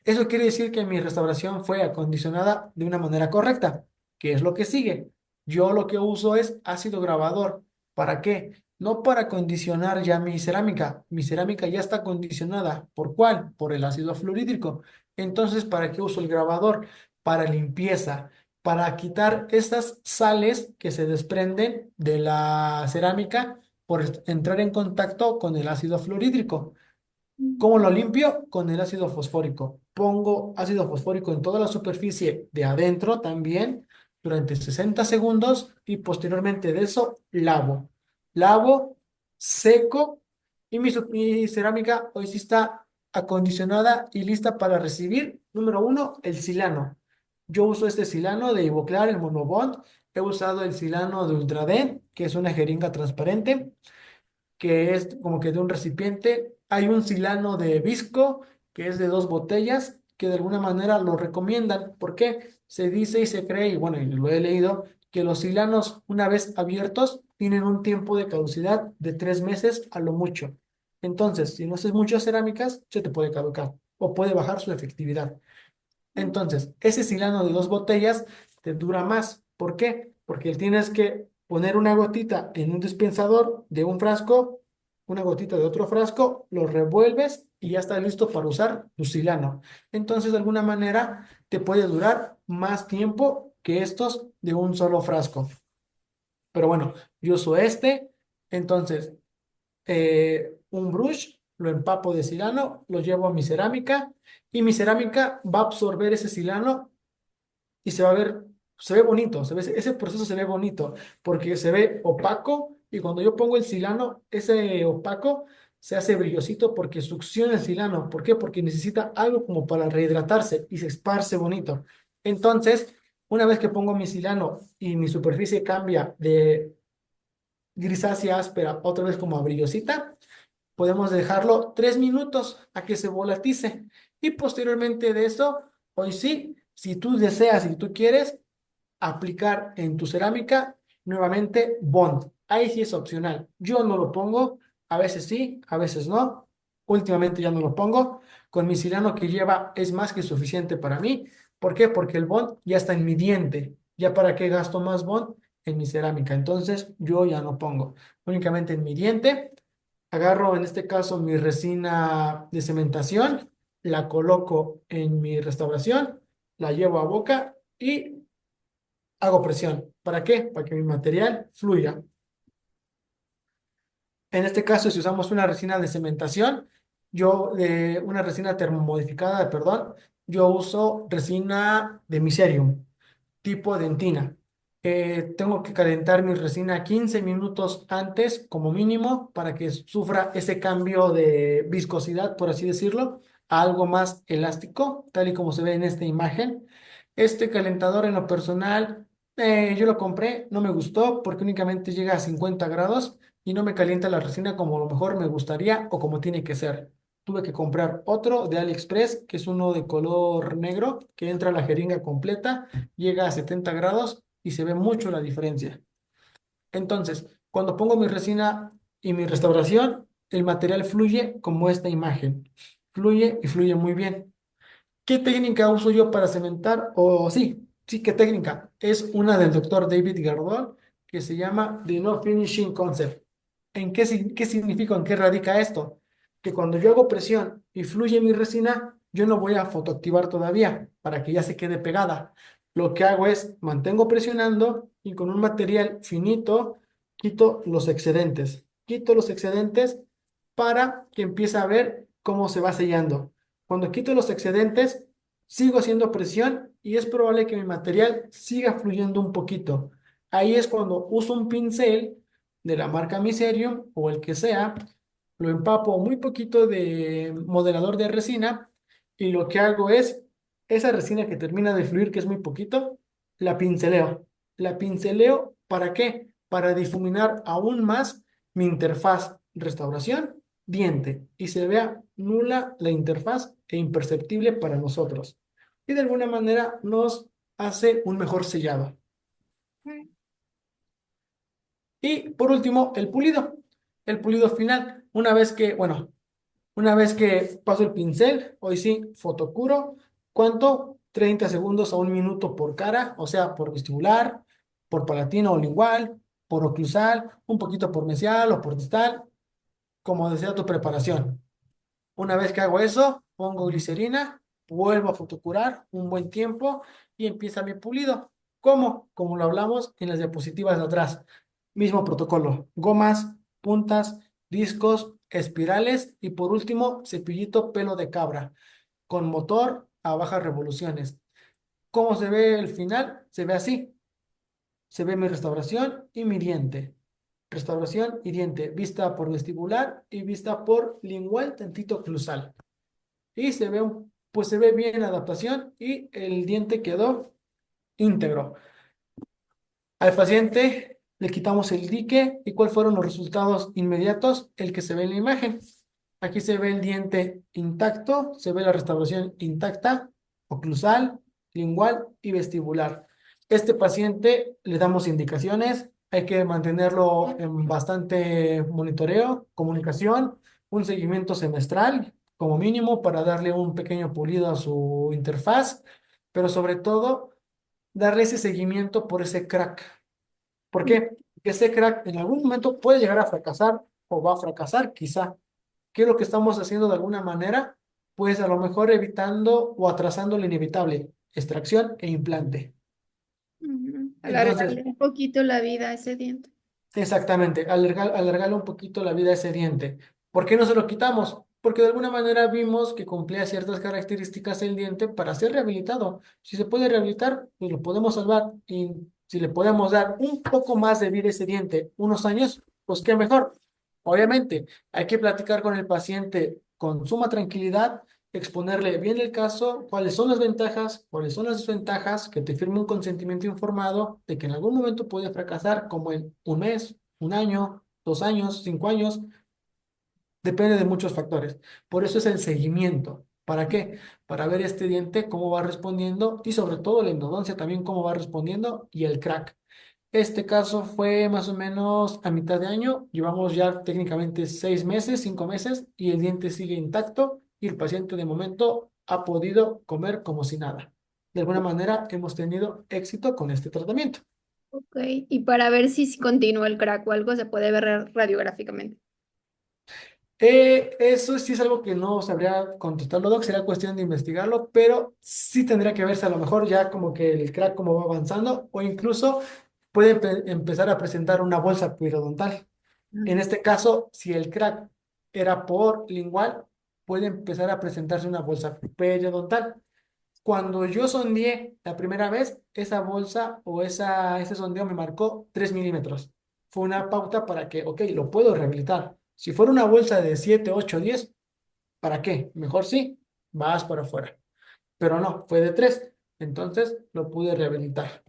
Eso quiere decir que mi restauración fue acondicionada de una manera correcta. ¿Qué es lo que sigue? Yo lo que uso es ácido grabador. ¿Para qué? No para acondicionar ya mi cerámica. Mi cerámica ya está acondicionada. ¿Por cuál? Por el ácido fluorhídrico. Entonces, ¿para qué uso el grabador? Para limpieza, para quitar estas sales que se desprenden de la cerámica por entrar en contacto con el ácido fluorhídrico. ¿Cómo lo limpio? Con el ácido fosfórico. Pongo ácido fosfórico en toda la superficie de adentro también durante 60 segundos y posteriormente de eso lavo. Lavo, seco Y mi cerámica hoy sí está acondicionada y lista para recibir, número uno, el silano. Yo uso este silano de Ivoclar, el Monobond. He usado el silano de Ultraden, que es una jeringa transparente, que es como que de un recipiente. Hay un silano de Visco, que es de 2 botellas, que de alguna manera lo recomiendan. ¿Por qué? Se dice y se cree, y bueno, y lo he leído, que los silanos, una vez abiertos, tienen un tiempo de caducidad de 3 meses a lo mucho. Entonces, si no haces muchas cerámicas, se te puede caducar o puede bajar su efectividad. Entonces, ese silano de 2 botellas te dura más. ¿Por qué? Porque tienes que poner una gotita en un dispensador de un frasco, una gotita de otro frasco, lo revuelves y ya está listo para usar tu silano. Entonces, de alguna manera, te puede durar más tiempo que estos de un solo frasco. Pero bueno, yo uso este. Entonces, un brush, lo empapo de silano, lo llevo a mi cerámica y mi cerámica va a absorber ese silano y se va a ver, se ve bonito, ese proceso se ve bonito porque se ve opaco y cuando yo pongo el silano, ese opaco se hace brillosito porque succiona el silano. ¿Por qué? Porque necesita algo como para rehidratarse y se esparce bonito. Entonces, una vez que pongo mi silano y mi superficie cambia de grisácea áspera otra vez como a brillosita, podemos dejarlo 3 minutos a que se volatice y posteriormente de eso, hoy sí, si tú deseas y tú quieres, aplicar en tu cerámica nuevamente Bond. Ahí sí es opcional. Yo no lo pongo, a veces sí, a veces no. Últimamente ya no lo pongo. Con mi Silano que lleva es más que suficiente para mí. ¿Por qué? Porque el Bond ya está en mi diente. ¿Ya para qué gasto más Bond? En mi cerámica. Entonces yo ya no pongo. Únicamente en mi diente. Agarro en este caso mi resina de cementación, la coloco en mi restauración, la llevo a boca y hago presión. ¿Para qué? Para que mi material fluya. En este caso, si usamos una resina de cementación, una resina termomodificada, perdón, yo uso resina de Miserium, tipo dentina. Tengo que calentar mi resina 15 minutos antes, como mínimo, para que sufra ese cambio de viscosidad, por así decirlo, a algo más elástico, tal y como se ve en esta imagen. Este calentador en lo personal, yo lo compré, no me gustó porque únicamente llega a 50 grados y no me calienta la resina como a lo mejor me gustaría o como tiene que ser. Tuve que comprar otro de AliExpress, que es uno de color negro, que entra a la jeringa completa, llega a 70 grados y se ve mucho la diferencia. Entonces, cuando pongo mi resina y mi restauración, el material fluye como esta imagen. Fluye y fluye muy bien. ¿Qué técnica uso yo para cementar? O sí, sí, ¿qué técnica? Es una del doctor David Gardol que se llama The No Finishing Concept. ¿Qué significa, en qué radica esto? Que cuando yo hago presión y fluye mi resina, yo no voy a fotoactivar todavía para que ya se quede pegada. Lo que hago es mantengo presionando y con un material finito quito los excedentes. Quito los excedentes para que empiece a ver cómo se va sellando. Cuando quito los excedentes, sigo haciendo presión y es probable que mi material siga fluyendo un poquito. Ahí es cuando uso un pincel de la marca Miserium o el que sea, lo empapo muy poquito de modelador de resina y lo que hago es, esa resina que termina de fluir, que es muy poquito, la pinceleo. La pinceleo, ¿para qué? Para difuminar aún más mi interfaz restauración diente y se vea nula la interfaz e imperceptible para nosotros. Y de alguna manera nos hace un mejor sellado. Y por último, el pulido. El pulido final. Una vez que paso el pincel, hoy sí, fotocuro. ¿Cuánto? 30 segundos a 1 minuto por cara, o sea, por vestibular, por palatino o lingual, por oclusal, un poquito por mesial o por distal, como desea tu preparación. Una vez que hago eso, pongo glicerina, vuelvo a fotocurar un buen tiempo y empieza mi pulido. ¿Cómo? Como lo hablamos en las diapositivas de atrás. Mismo protocolo. Gomas, puntas, discos, espirales y por último, cepillito pelo de cabra con motor a bajas revoluciones. ¿Cómo se ve el final? Se ve así. Se ve mi restauración y mi diente. restauración y diente, vista por vestibular y vista por lingual, tantito oclusal. Y se ve, pues se ve bien la adaptación y el diente quedó íntegro. Al paciente le quitamos el dique y cuáles fueron los resultados inmediatos, el que se ve en la imagen. Aquí se ve el diente intacto, se ve la restauración intacta, oclusal, lingual y vestibular. Este paciente le damos indicaciones, hay que mantenerlo en bastante monitoreo, comunicación, un seguimiento semestral como mínimo para darle un pequeño pulido a su interfaz, pero sobre todo darle ese seguimiento por ese crack. ¿Por qué? Porque ese crack en algún momento puede llegar a fracasar o va a fracasar, quizá. ¿Qué es lo que estamos haciendo de alguna manera? Pues a lo mejor evitando o atrasando lo inevitable, extracción e implante. Ujú. Entonces, Alargarle un poquito la vida a ese diente. exactamente, alargarle un poquito la vida a ese diente. ¿Por qué no se lo quitamos? Porque de alguna manera vimos que cumplía ciertas características el diente para ser rehabilitado. Si se puede rehabilitar, pues lo podemos salvar. Y si le podemos dar un poco más de vida a ese diente, unos años, pues qué mejor. Obviamente, hay que platicar con el paciente con suma tranquilidad, exponerle bien el caso, cuáles son las ventajas, cuáles son las desventajas, que te firme un consentimiento informado de que en algún momento puede fracasar, como en un mes, un año, 2 años, 5 años, depende de muchos factores. Por eso es el seguimiento. ¿Para qué? Para ver este diente cómo va respondiendo y sobre todo la endodoncia también cómo va respondiendo y el crack. Este caso fue más o menos a mitad de año. Llevamos ya técnicamente 6 meses, 5 meses y el diente sigue intacto y el paciente de momento ha podido comer como si nada. De alguna manera hemos tenido éxito con este tratamiento. Ok, y para ver si continúa el crack o algo se puede ver radiográficamente. Eso sí es algo que no sabría contestarlo, Doc, será cuestión de investigarlo, pero sí tendría que verse a lo mejor ya como que el crack como va avanzando o incluso puede empezar a presentar una bolsa periodontal. En Ah, este caso, si el crack era por lingual, puede empezar a presentarse una bolsa periodontal. Cuando yo sondeé la primera vez, esa bolsa o ese sondeo me marcó 3 milímetros. Fue una pauta para que, ok, lo puedo rehabilitar. Si fuera una bolsa de 7, 8, 10, ¿para qué? Mejor sí, vas para afuera. Pero no, fue de 3. Entonces lo pude rehabilitar.